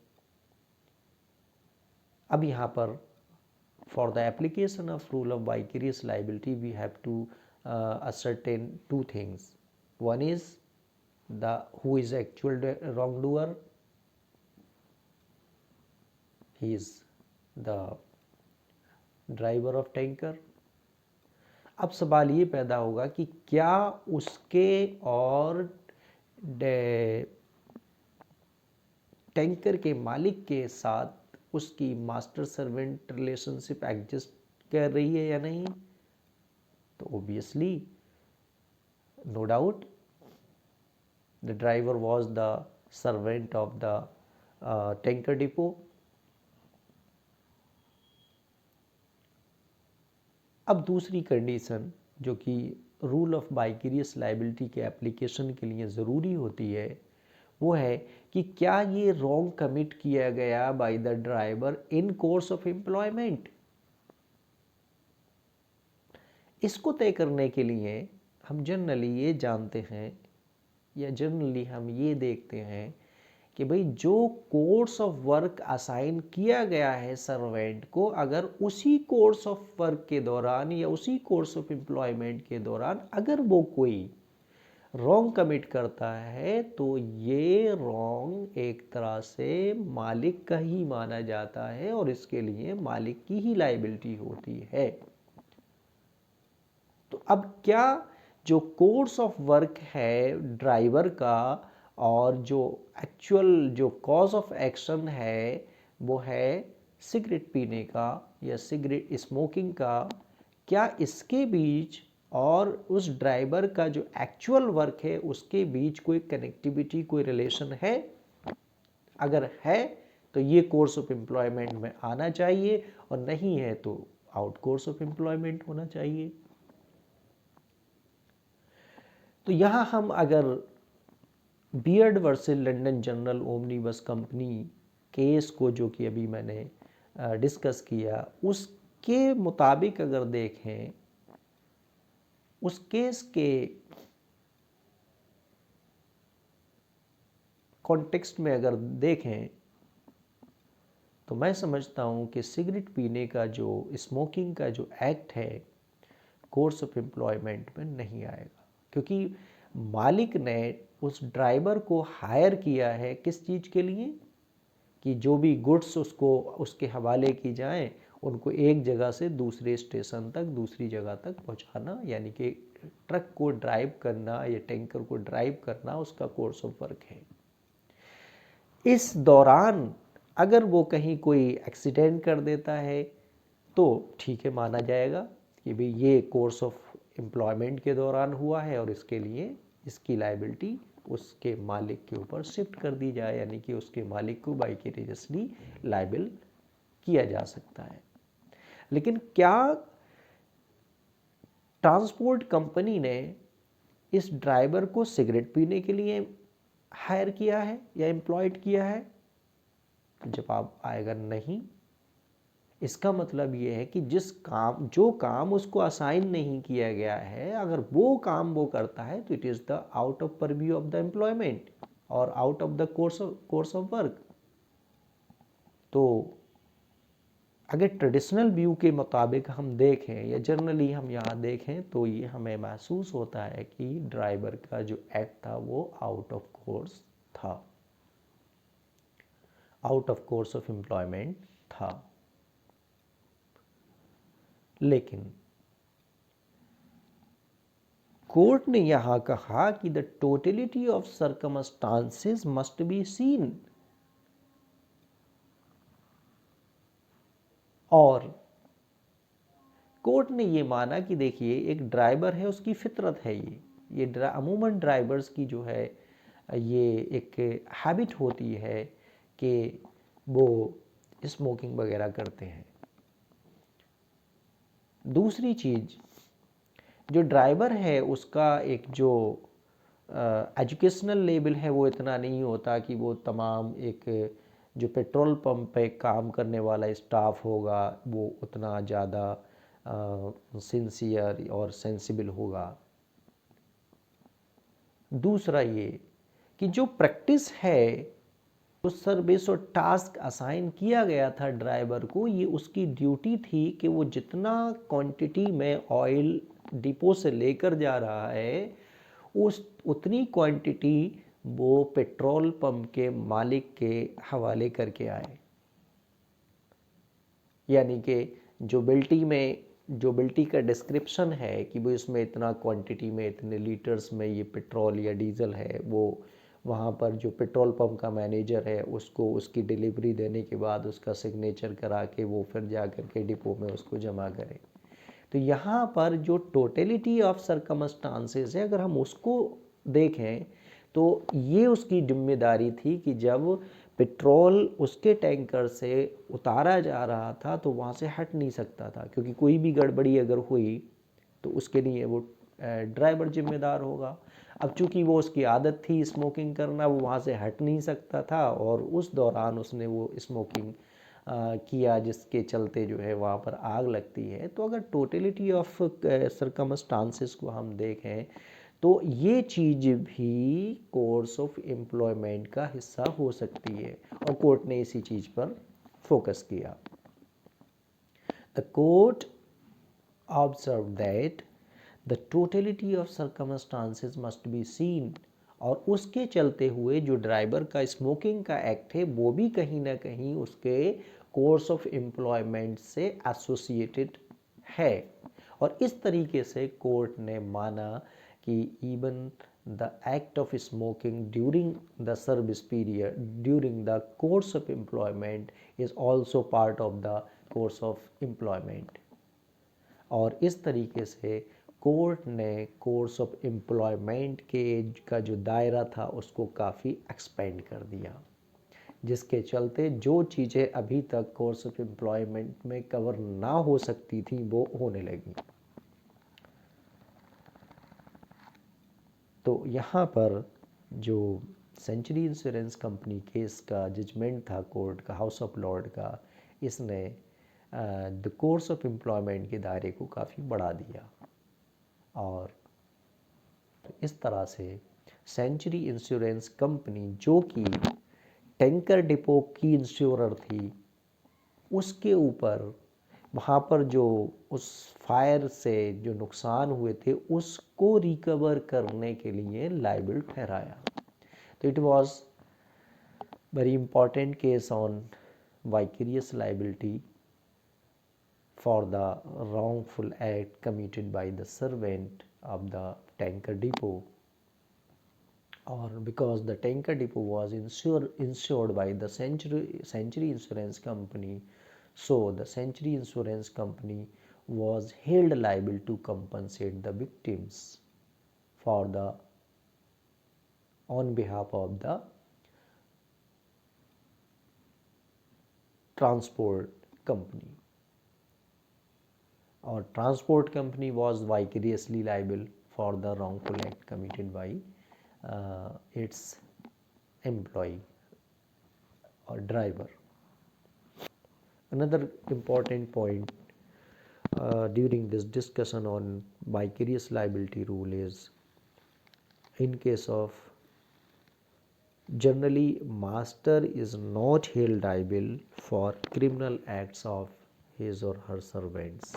Speaker 1: अब यहाँ पर for the application of rule of vicarious liability we have to ascertain two things. One is who is actual wrongdoer. He is the driver of tanker. अब सवाल ये पैदा होगा कि क्या उसके और टैंकर के मालिक के साथ उसकी मास्टर सर्वेंट रिलेशनशिप एग्जिस्ट कर रही है या नहीं। तो obviously no doubt the driver was the servant of the tanker depot. अब दूसरी कंडीशन जो कि रूल ऑफ वाइकेरियस लायबिलिटी के एप्लीकेशन के लिए ज़रूरी होती है वो है कि क्या ये रॉन्ग कमिट किया गया by the driver in course of employment. इसको तय करने के लिए हम जनरली ये जानते हैं या जनरली हम ये देखते हैं कि भाई जो कोर्स ऑफ वर्क असाइन किया गया है सर्वेंट को, अगर उसी कोर्स ऑफ वर्क के दौरान या उसी कोर्स ऑफ एम्प्लॉयमेंट के दौरान अगर वो कोई रॉन्ग कमिट करता है तो ये रॉन्ग एक तरह से मालिक का ही माना जाता है और इसके लिए मालिक की ही लायबिलिटी होती है। तो अब क्या जो कोर्स ऑफ वर्क है ड्राइवर का और जो एक्चुअल जो कॉज ऑफ एक्शन है वो है सिगरेट पीने का या सिगरेट स्मोकिंग का, क्या इसके बीच और उस ड्राइवर का जो एक्चुअल वर्क है उसके बीच कोई कनेक्टिविटी, कोई रिलेशन है। अगर है तो ये कोर्स ऑफ एम्प्लॉयमेंट में आना चाहिए और नहीं है तो आउट कोर्स ऑफ एम्प्लॉयमेंट होना चाहिए। तो यहाँ हम अगर beard versus London general omnibus company case को जो कि अभी मैंने डिस्कस किया उसके मुताबिक अगर देखें, उस केस के कॉन्टेक्स्ट में अगर देखें तो मैं समझता हूँ कि सिगरेट पीने का जो स्मोकिंग का जो एक्ट है कोर्स ऑफ एम्प्लॉयमेंट में नहीं आएगा, क्योंकि मालिक ने उस ड्राइवर को हायर किया है किस चीज़ के लिए, कि जो भी गुड्स उसको उसके हवाले की जाएं उनको एक जगह से दूसरे स्टेशन तक, दूसरी जगह तक पहुंचाना, यानी कि ट्रक को ड्राइव करना या टैंकर को ड्राइव करना उसका कोर्स ऑफ वर्क है। इस दौरान अगर वो कहीं कोई एक्सीडेंट कर देता है तो ठीक है, माना जाएगा कि भाई ये कोर्स ऑफ एम्प्लॉयमेंट के दौरान हुआ है और इसके लिए इसकी लायबिलिटी उसके मालिक के ऊपर शिफ्ट कर दी जाए, यानी कि उसके मालिक को वाइकेरियसली लायबल किया जा सकता है। लेकिन क्या ट्रांसपोर्ट कंपनी ने इस ड्राइवर को सिगरेट पीने के लिए हायर किया है या एम्प्लॉयड किया है? जवाब आएगा नहीं। इसका मतलब ये है कि जो काम उसको असाइन नहीं किया गया है, अगर वो काम वो करता है तो it is the out of purview of the employment और out of the course of work. तो अगर ट्रेडिशनल व्यू के मुताबिक हम देखें या जनरली हम यहाँ देखें तो ये हमें महसूस होता है कि ड्राइवर का जो एक्ट था वो आउट ऑफ कोर्स था, out of course of employment था। लेकिन कोर्ट ने यहां कहा कि the totality of circumstances must be seen, और कोर्ट ने ये माना कि देखिए एक ड्राइवर है, उसकी फितरत है ये अमूमन ड्राइवर्स की जो है ये एक हैबिट होती है कि वो स्मोकिंग वगैरह करते हैं। दूसरी चीज़, जो ड्राइवर है उसका एक जो एजुकेशनल लेवल है वो इतना नहीं होता कि वो तमाम एक जो पेट्रोल पंप पे काम करने वाला स्टाफ होगा वो उतना ज़्यादा सिंसियर और सेंसिबल होगा। दूसरा ये कि जो प्रैक्टिस है, उस सर्विस और टास्क असाइन किया गया था ड्राइवर को, ये उसकी ड्यूटी थी कि वो जितना क्वांटिटी में ऑयल डिपो से लेकर जा रहा है उस उतनी क्वांटिटी वो पेट्रोल पंप के मालिक के हवाले करके आए। यानी कि जो बिल्टी का डिस्क्रिप्शन है कि वो इसमें इतना क्वांटिटी में इतने लीटर्स में ये पेट्रोल या डीजल है, वो वहाँ पर जो पेट्रोल पंप का मैनेजर है उसको उसकी डिलीवरी देने के बाद उसका सिग्नेचर करा के वो फिर जा कर के डिपो में उसको जमा करे। तो यहाँ पर जो टोटलिटी ऑफ सर्कमस्टांसेस है, अगर हम उसको देखें तो ये उसकी जिम्मेदारी थी कि जब पेट्रोल उसके टैंकर से उतारा जा रहा था तो वहाँ से हट नहीं सकता था, क्योंकि कोई भी गड़बड़ी अगर हुई तो उसके लिए वो ड्राइवर जिम्मेदार होगा। अब चूंकि वो उसकी आदत थी स्मोकिंग करना, वो वहाँ से हट नहीं सकता था और उस दौरान उसने वो स्मोकिंग किया, जिसके चलते जो है वहाँ पर आग लगती है। तो अगर टोटलिटी ऑफ सर्कमस्टांसेस को हम देखें तो ये चीज़ भी कोर्स ऑफ एम्प्लॉयमेंट का हिस्सा हो सकती है और कोर्ट ने इसी चीज़ पर फोकस किया। The court observe that the totality of circumstances must be seen, और उसके चलते हुए जो ड्राइवर का स्मोकिंग का एक्ट है वो भी कहीं ना कहीं उसके कोर्स ऑफ एम्प्लॉयमेंट से एसोसिएटेड है। और इस तरीके से कोर्ट ने माना कि even the act of smoking during the service period during the course of employment is also part of the course of employment. और इस तरीके से कोर्ट ने कोर्स ऑफ एम्प्लॉयमेंट के का जो दायरा था उसको काफ़ी एक्सपेंड कर दिया, जिसके चलते जो चीज़ें अभी तक कोर्स ऑफ एम्प्लॉयमेंट में कवर ना हो सकती थी वो होने लगी। तो यहाँ पर जो सेंचुरी इंश्योरेंस कंपनी केस का जजमेंट था कोर्ट का, हाउस ऑफ लॉर्ड का, इसने द कोर्स ऑफ एम्प्लॉयमेंट के दायरे को काफ़ी बढ़ा दिया और इस तरह से सेंचुरी इंश्योरेंस कंपनी, जो कि टैंकर डिपो की इंश्योरर थी, उसके ऊपर वहाँ पर जो उस फायर से जो नुकसान हुए थे उसको रिकवर करने के लिए लायबल ठहराया। तो it was very important case on vicarious liability for the wrongful act committed by the servant of the tanker depot, or because the tanker depot was insured by the Century Insurance Company, so the Century Insurance Company was held liable to compensate the victims for the on behalf of the transport company, or transport company was vicariously liable for the wrongful act committed by its employee or driver. Another important point during this discussion on vicarious liability rule is, in case of, generally master is not held liable for criminal acts of his or her servants.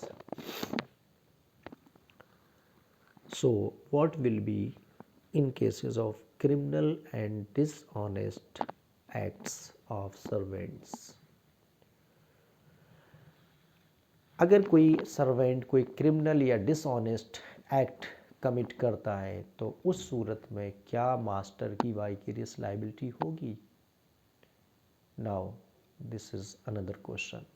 Speaker 1: So what will be in cases of criminal and dishonest acts of servants? अगर कोई servant कोई criminal या dishonest act commit करता है तो उस सूरत में क्या मास्टर की वाइकेरियस लायबिलिटी होगी? Now this is another question.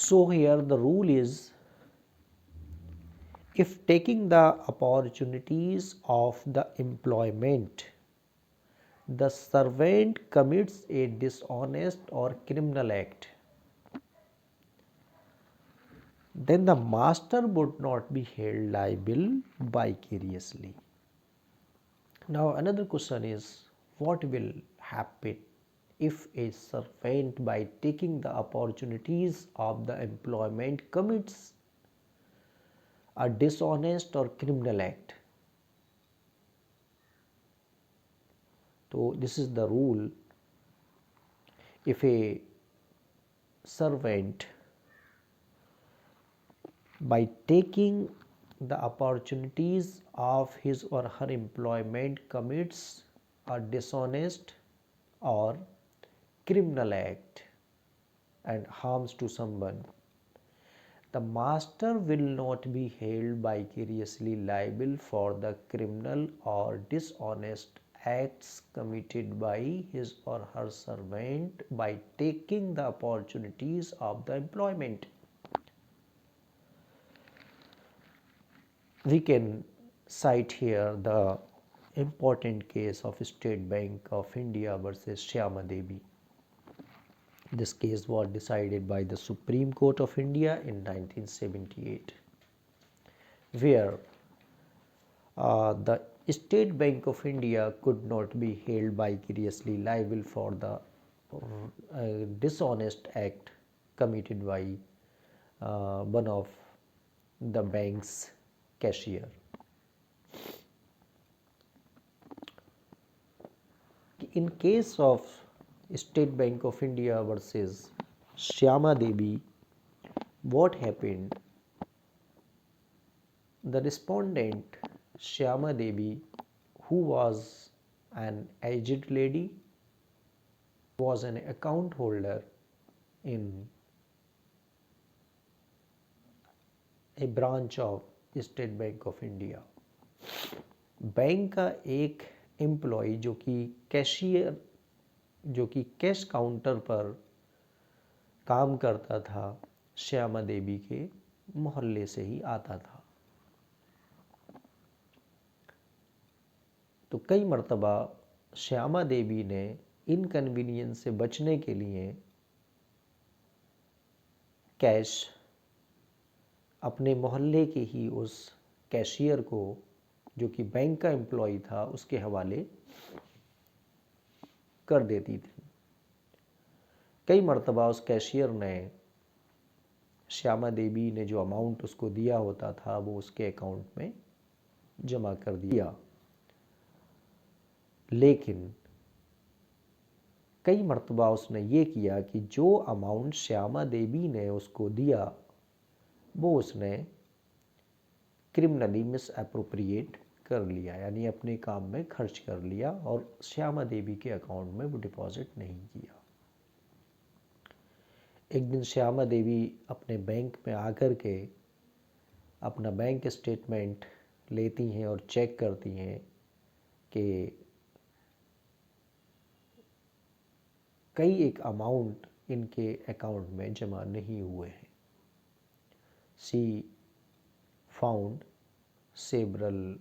Speaker 1: So here the rule is, if taking the opportunities of the employment, the servant commits a dishonest or criminal act, then the master would not be held liable vicariously. Now another question is, what will happen if a servant, by taking the opportunities of the employment, commits a dishonest or criminal act? So this is the rule. If a servant, by taking the opportunities of his or her employment, commits a dishonest or criminal act and harms to someone, the master will not be held vicariously liable for the criminal or dishonest acts committed by his or her servant by taking the opportunities of the employment. We can cite here the important case of State Bank of India versus Shyama Devi. This case was decided by the Supreme Court of India in 1978, where the State Bank of India could not be held vicariously liable for the dishonest act committed by one of the bank's cashier. In case of State Bank of India versus Shyama Devi, what happened? The respondent Shyama Devi, who was an aged lady, was an account holder in a branch of State Bank of India. Bank का एक employ जो कि cashier, जो कि cash counter पर काम करता था, श्यामा देवी के मोहल्ले से ही आता था। तो कई मर्तबा श्यामा देवी ने इनकन्वीनियंस से बचने के लिए कैश अपने मोहल्ले के ही उस कैशियर को, जो कि बैंक का एम्प्लॉय था, उसके हवाले कर देती थी। कई मर्तबा उस कैशियर ने श्यामा देवी ने जो अमाउंट उसको दिया होता था वो उसके अकाउंट में जमा कर दिया, लेकिन कई मर्तबा उसने ये किया कि जो अमाउंट श्यामा देवी ने उसको दिया वो उसने क्रिमिनली मिस अप्रोप्रिएट कर लिया, यानी अपने काम में खर्च कर लिया और श्यामा देवी के अकाउंट में वो डिपॉजिट नहीं किया। एक दिन श्यामा देवी अपने बैंक में आकर के अपना बैंक स्टेटमेंट लेती हैं और चेक करती हैं कि कई एक अमाउंट इनके अकाउंट में जमा नहीं हुए हैं। She found several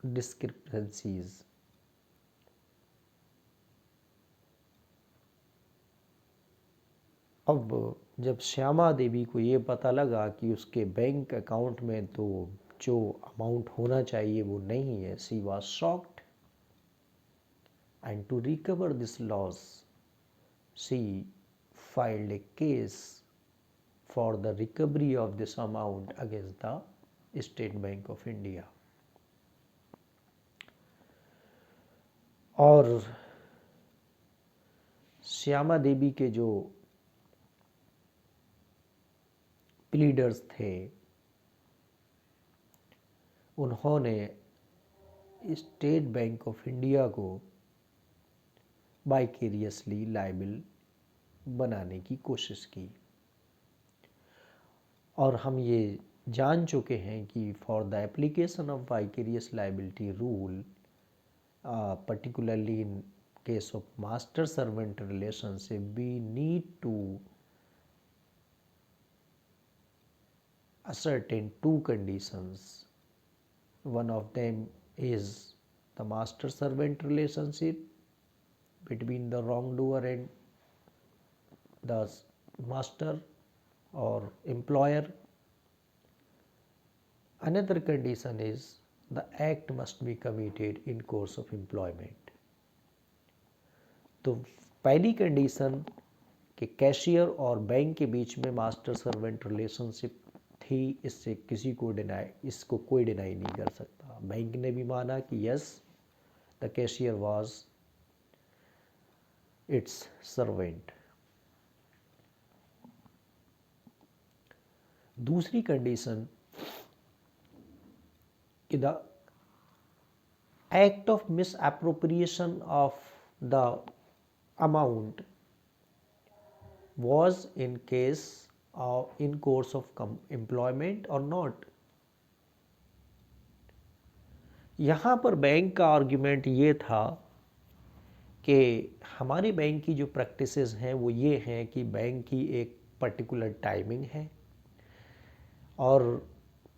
Speaker 1: discrepancies. अब जब श्यामा देवी को ये पता लगा कि उसके बैंक अकाउंट में तो जो अमाउंट होना चाहिए वो नहीं है, she was shocked and to recover this loss she filed a case for the recovery of this amount against the State Bank of India. और श्यामा देवी के जो प्लीडर्स थे उन्होंने स्टेट बैंक ऑफ इंडिया को वाइकेरियसली लायबल बनाने की कोशिश की। और हम ये जान चुके हैं कि for the application of vicarious liability rule, particularly in case of master servant relationship, we need to ascertain two conditions. One of them is the master servant relationship between the wrongdoer and the master or employer. Another condition is the act must be committed in course of employment. तो पहली condition कि cashier और bank के बीच में master servant relationship थी, इससे इसको कोई डिनाई नहीं कर सकता। बैंक ने भी माना कि yes, the cashier was it's servant. दूसरी कंडीशन कि the act of misappropriation of the amount was in course of employment or not. यहाँ पर बैंक का आर्ग्यूमेंट ये था कि हमारे बैंक की जो प्रैक्टिसेस हैं वो ये हैं कि बैंक की एक पर्टिकुलर टाइमिंग है और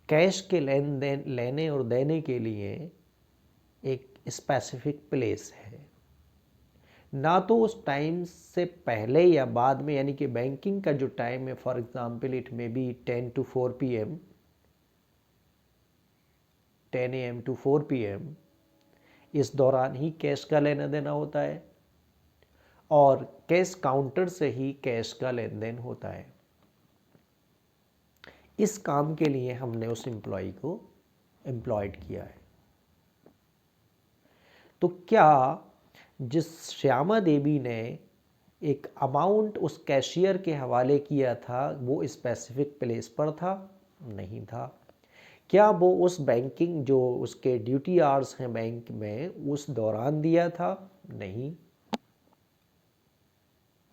Speaker 1: कैश के लेने और देने के लिए एक स्पेसिफिक प्लेस है, ना तो उस टाइम से पहले या बाद में, यानी कि बैंकिंग का जो टाइम है, for example it may be 10 to 4 PM, 10 AM to 4 PM, इस दौरान ही कैश का लेना देना होता है और कैश काउंटर से ही कैश का लेन देन होता है। इस काम के लिए हमने उस एम्प्लॉय को एम्प्लॉयड किया है। तो क्या जिस श्यामा देवी ने एक अमाउंट उस कैशियर के हवाले किया था वो स्पेसिफिक प्लेस पर था? नहीं था। क्या वो उस बैंकिंग जो उसके ड्यूटी आवर्स हैं बैंक में उस दौरान दिया था? नहीं।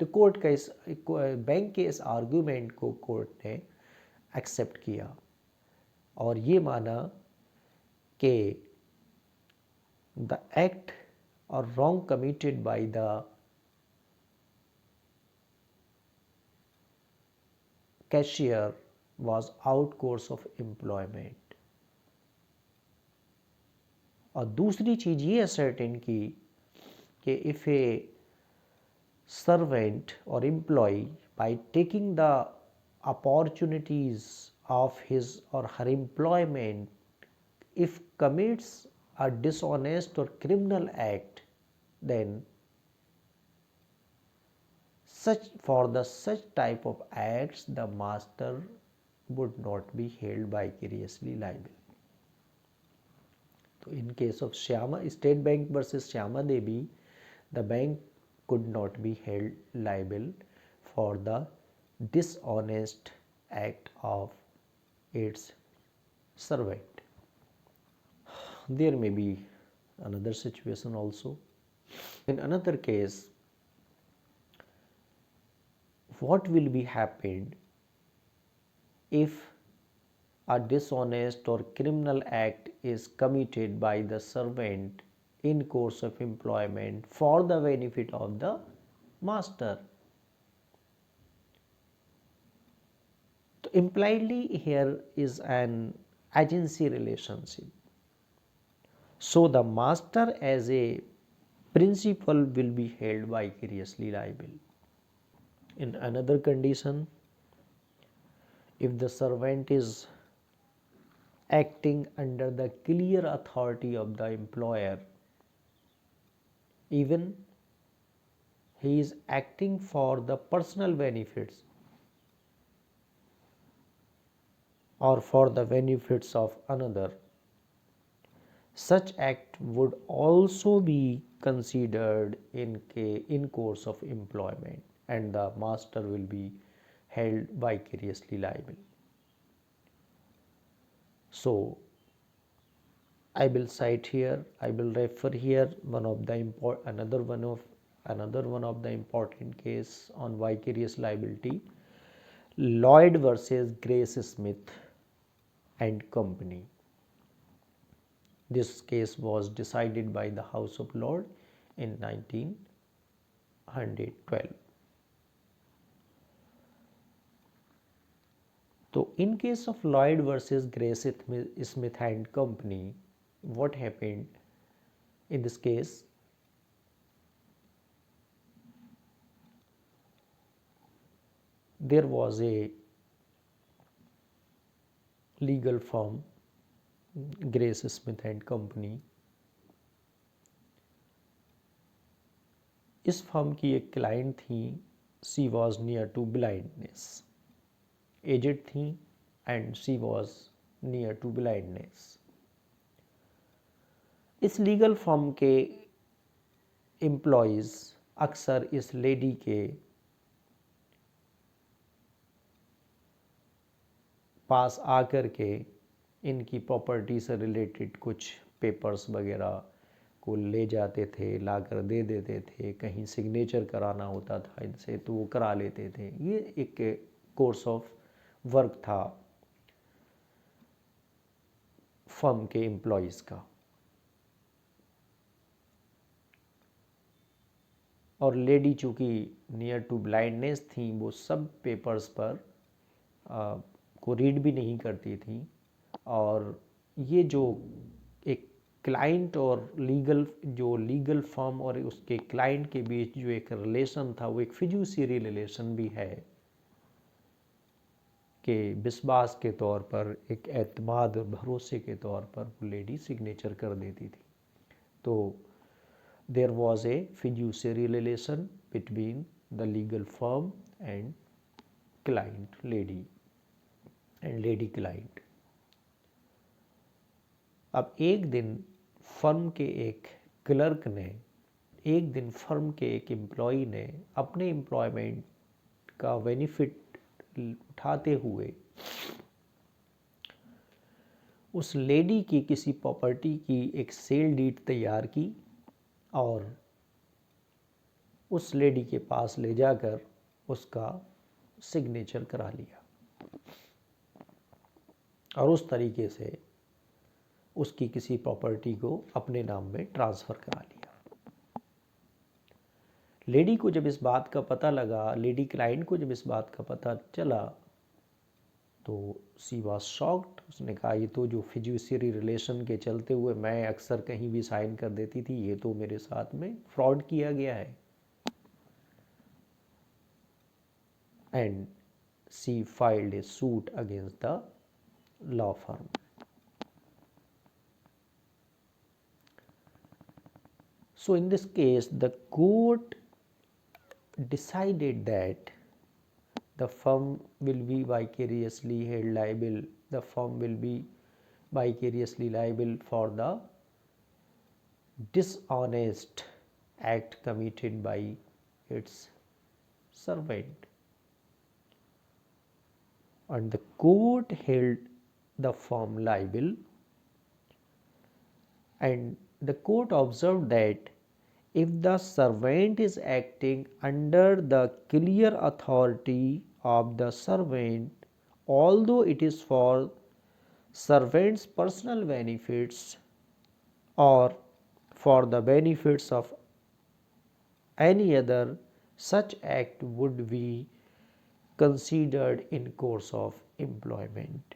Speaker 1: तो कोर्ट का बैंक के इस आर्गूमेंट को कोर्ट ने एक्सेप्ट किया और ये माना कि the act or wrong committed by the cashier was out course of employment। और दूसरी चीज ये असर्टेन की कि if a servant or employee by taking the opportunities of his or her employment, if commits a dishonest or criminal act, then such type of acts the master would not be held vicariously liable. So in case of Shyama State Bank versus Shyama Devi, the bank could not be held liable for the dishonest act of its servant. There may be another situation also. In another case, what will be happened if a dishonest or criminal act is committed by the servant in course of employment for the benefit of the master? So impliedly here is an agency relationship. So the master as a principal will be held vicariously liable. In another condition, if the servant is acting under the clear authority of the employer, even he is acting for the personal benefits or for the benefits of another, such act would also be considered in course of employment, and the master will be held vicariously liable. So I will cite here, I will refer here another one of the important case on vicarious liability, Lloyd versus Grace Smith and Company. This case was decided by the House of Lords in 1912. So in case of Lloyd versus Grace Smith and Company, what happened in this case? There was a legal firm, Grace Smith and Company. इस firm की एक client थी, she was near to blindness, aged थी and she was near to blindness. इस legal firm के employees अक्सर इस lady के पास आकर के इनकी प्रॉपर्टी से रिलेटेड कुछ पेपर्स वगैरह को ले जाते थे, लाकर दे देते थे. कहीं सिग्नेचर कराना होता था इनसे तो वो करा लेते थे. ये एक कोर्स ऑफ वर्क था फर्म के एम्प्लॉयज़ का. और लेडी चूँकि नियर टू ब्लाइंडनेस थी, वो सब पेपर्स पर को रीड भी नहीं करती थी. और ये जो एक क्लाइंट और लीगल फर्म और उसके क्लाइंट के बीच जो एक रिलेशन था, वो एक फिड्यूशियरी रिलेशन भी है कि विश्वास के तौर पर, एक एतमाद और भरोसे के तौर पर वो लेडी सिग्नेचर कर देती थी. तो there was a fiduciary relation between the legal firm and client, lady and lady client. अब एक दिन फर्म के एक क्लर्क ने, एक दिन फर्म के एक एम्प्लॉई ने अपने एम्प्लॉयमेंट का बेनिफिट उठाते हुए उस लेडी की किसी प्रॉपर्टी की एक सेल डीड तैयार की और उस लेडी के पास ले जाकर उसका सिग्नेचर करा लिया और उस तरीके से उसकी किसी प्रॉपर्टी को अपने नाम में ट्रांसफ़र करा लिया. लेडी को जब इस बात का पता लगा, लेडी क्लाइंट को जब इस बात का पता चला, तो शी वॉज शॉक्ड. उसने कहा ये तो जो फिड्यूशियरी रिलेशन के चलते हुए मैं अक्सर कहीं भी साइन कर देती थी, ये तो मेरे साथ में फ्रॉड किया गया है. And she filed A suit against the law firm. So in this case, the court decided that the firm will be vicariously held liable. The firm will be vicariously liable for the dishonest act committed by its servant. And the court held the firm liable, and the court observed that if the servant is acting under the clear authority of the servant, although it is for servant's personal benefits or for the benefits of any other, such act would be considered in course of employment.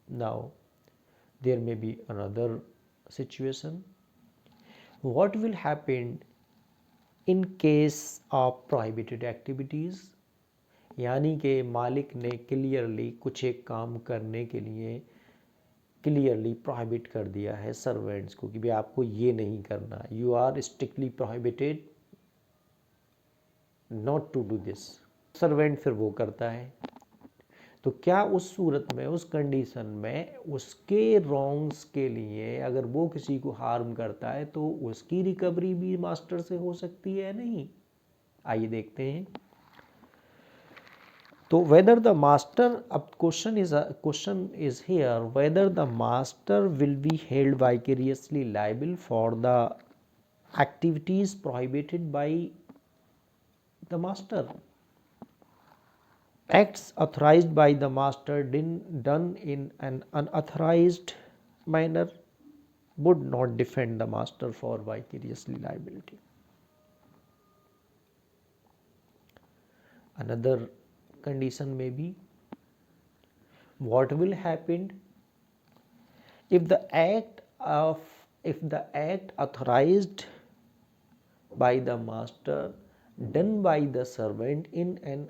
Speaker 1: Now, there may be another situation. What will happen in case of prohibited activities? यानी कि मालिक ने clearly कुछ एक काम करने के लिए क्लियरली प्रोहिबिट कर दिया है सर्वेंट्स को कि भाई आपको ये नहीं करना, you are strictly prohibited not to do this. Servant फिर वो करता है, तो क्या उस सूरत में, उस कंडीशन में उसके रॉन्ग्स के लिए अगर वो किसी को हार्म करता है तो उसकी रिकवरी भी मास्टर से हो सकती है? नहीं। आइए देखते हैं। तो वेदर द मास्टर, अब question is here whether the master will be held vicariously liable for the activities prohibited by the master. Acts authorized by the master done in an unauthorized manner would not defend the master for vicarious liability. Another condition may be, what will happen if the act authorized by the master done by the servant in an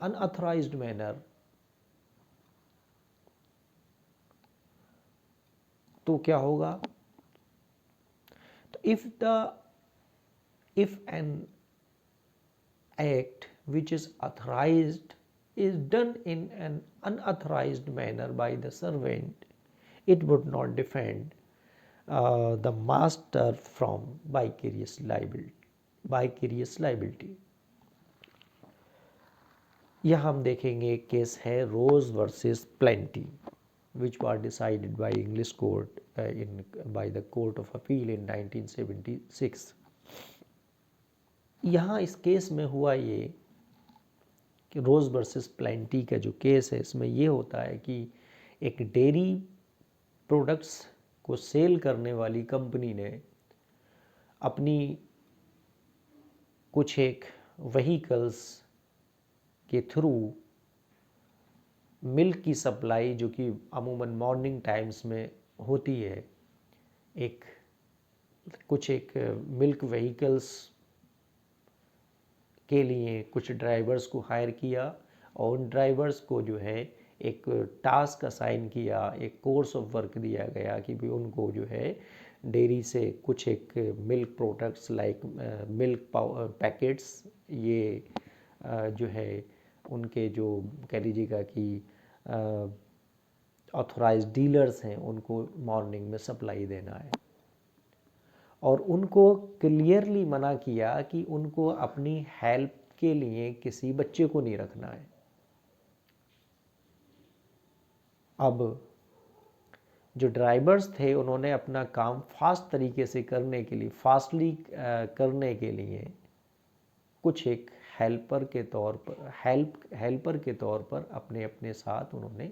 Speaker 1: unauthorized manner? तो क्या होगा? तो if an act which is authorized is done in an unauthorized manner by the servant, it would not defend the master from vicarious liability. यह हम देखेंगे एक case है Rose versus Plenty, which was decided by English court by the Court of Appeal in 1976. यहाँ इस case में हुआ ये कि रोज वर्सेस प्लेंटी का जो केस है, इसमें ये होता है कि एक डेयरी प्रोडक्ट्स को सेल करने वाली कंपनी ने अपनी कुछ एक व्हीकल्स के थ्रू मिल्क की सप्लाई, जो कि अमूमन मॉर्निंग टाइम्स में होती है, कुछ एक मिल्क व्हीकल्स के लिए कुछ ड्राइवर्स को हायर किया और उन ड्राइवर्स को जो है एक टास्क असाइन किया, एक कोर्स ऑफ वर्क दिया गया कि भी उनको जो है डेयरी से कुछ एक milk products like milk packets, ये जो है उनके जो कह लीजिएगा कि ऑथोराइज डीलर्स हैं उनको मॉर्निंग में सप्लाई देना है, और उनको क्लियरली मना किया कि उनको अपनी हेल्प के लिए किसी बच्चे को नहीं रखना है। अब जो ड्राइवर्स थे उन्होंने अपना काम फास्ट तरीके से करने के लिए, फास्टली करने के लिए कुछ एक हेल्पर के तौर पर अपने साथ उन्होंने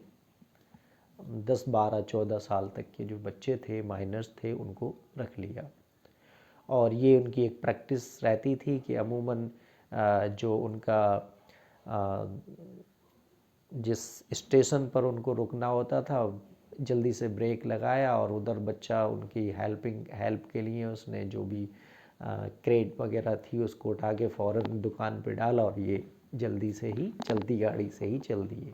Speaker 1: 10, 12, 14 साल तक के जो बच्चे थे, माइनर्स थे, उनको रख लिया। और ये उनकी एक प्रैक्टिस रहती थी कि अमूमन जो उनका जिस स्टेशन पर उनको रुकना होता था, जल्दी से ब्रेक लगाया और उधर बच्चा उनकी हेल्प के लिए उसने जो भी क्रेट वगैरह थी उसको उठा के फ़ौरन दुकान पे डाला और ये जल्दी से ही चलती गाड़ी से ही चल दिए।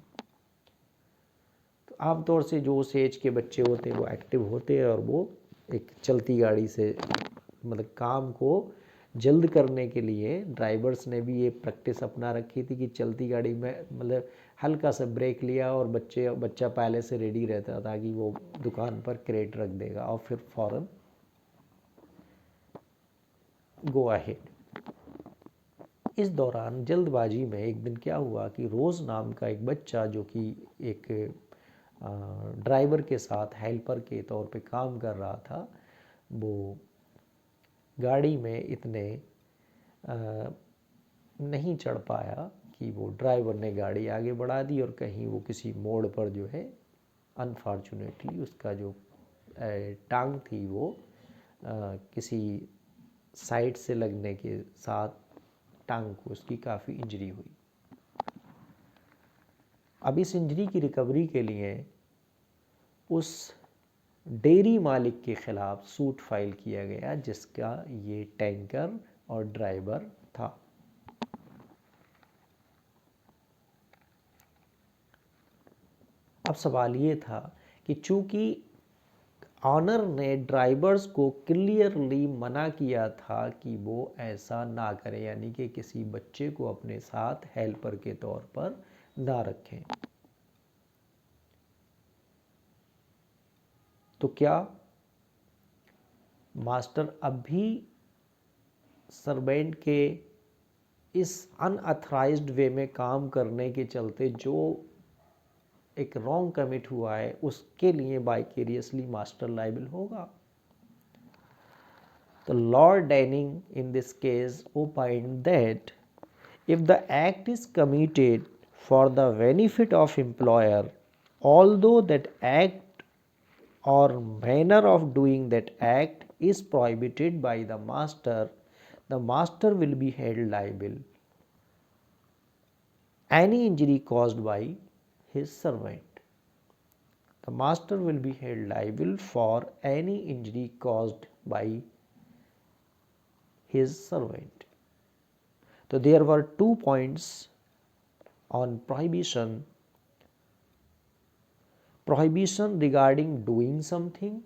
Speaker 1: तो आमतौर से जो उस एज के बच्चे होते हैं वो एक्टिव होते हैं और वो एक चलती गाड़ी से मतलब काम को जल्द करने के लिए ड्राइवर्स ने भी ये प्रैक्टिस अपना रखी थी कि चलती गाड़ी में मतलब हल्का सा ब्रेक लिया और बच्चा पहले से रेडी रहता था कि वो दुकान पर क्रेट रख देगा और फिर फ़ौरन गो अहेड। इस दौरान जल्दबाजी में एक दिन क्या हुआ कि रोज़ नाम का एक बच्चा जो कि एक ड्राइवर के साथ हेल्पर के तौर पे काम कर रहा था, वो गाड़ी में इतने नहीं चढ़ पाया कि वो ड्राइवर ने गाड़ी आगे बढ़ा दी और कहीं वो किसी मोड़ पर जो है अनफॉर्चुनेटली उसका जो टांग थी वो किसी साइड से लगने के साथ टांग को उसकी काफ़ी इंजरी हुई। अब इस इंजरी की रिकवरी के लिए उस डेयरी मालिक के खिलाफ सूट फाइल किया गया जिसका ये टैंकर और ड्राइवर था। अब सवाल ये था कि चूंकि ऑनर ने ड्राइवर्स को क्लियरली मना किया था कि वो ऐसा ना करें, यानी कि किसी बच्चे को अपने साथ हेल्पर के तौर पर ना रखें, तो क्या मास्टर अब भी सर्वेंट के इस अनअथराइज्ड वे में काम करने के चलते जो एक रॉन्ग कमिट हुआ है उसके लिए वाइकेरियसली मास्टर लायबल होगा? The Lord Denning in this case opined that if the act is committed for the benefit of employer, although that act or manner of doing that act is prohibited by the master will be held liable any injury caused by his servant. The master will be held liable for any injury caused by his servant. So there were 2 points on prohibition regarding doing something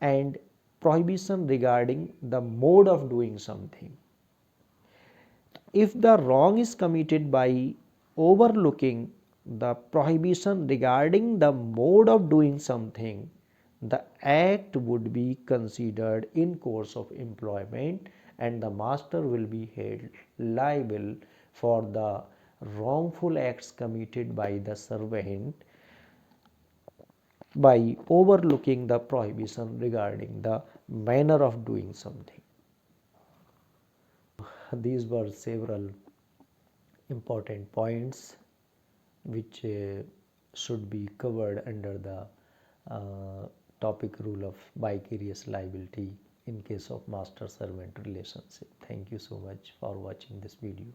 Speaker 1: and prohibition regarding the mode of doing something. If the wrong is committed by overlooking the prohibition regarding the mode of doing something, the act would be considered in course of employment and the master will be held liable for the wrongful acts committed by the servant by overlooking the prohibition regarding the manner of doing something. These were several important points which should be covered under the topic rule of vicarious liability in case of master servant relationship. Thank you so much for watching this video.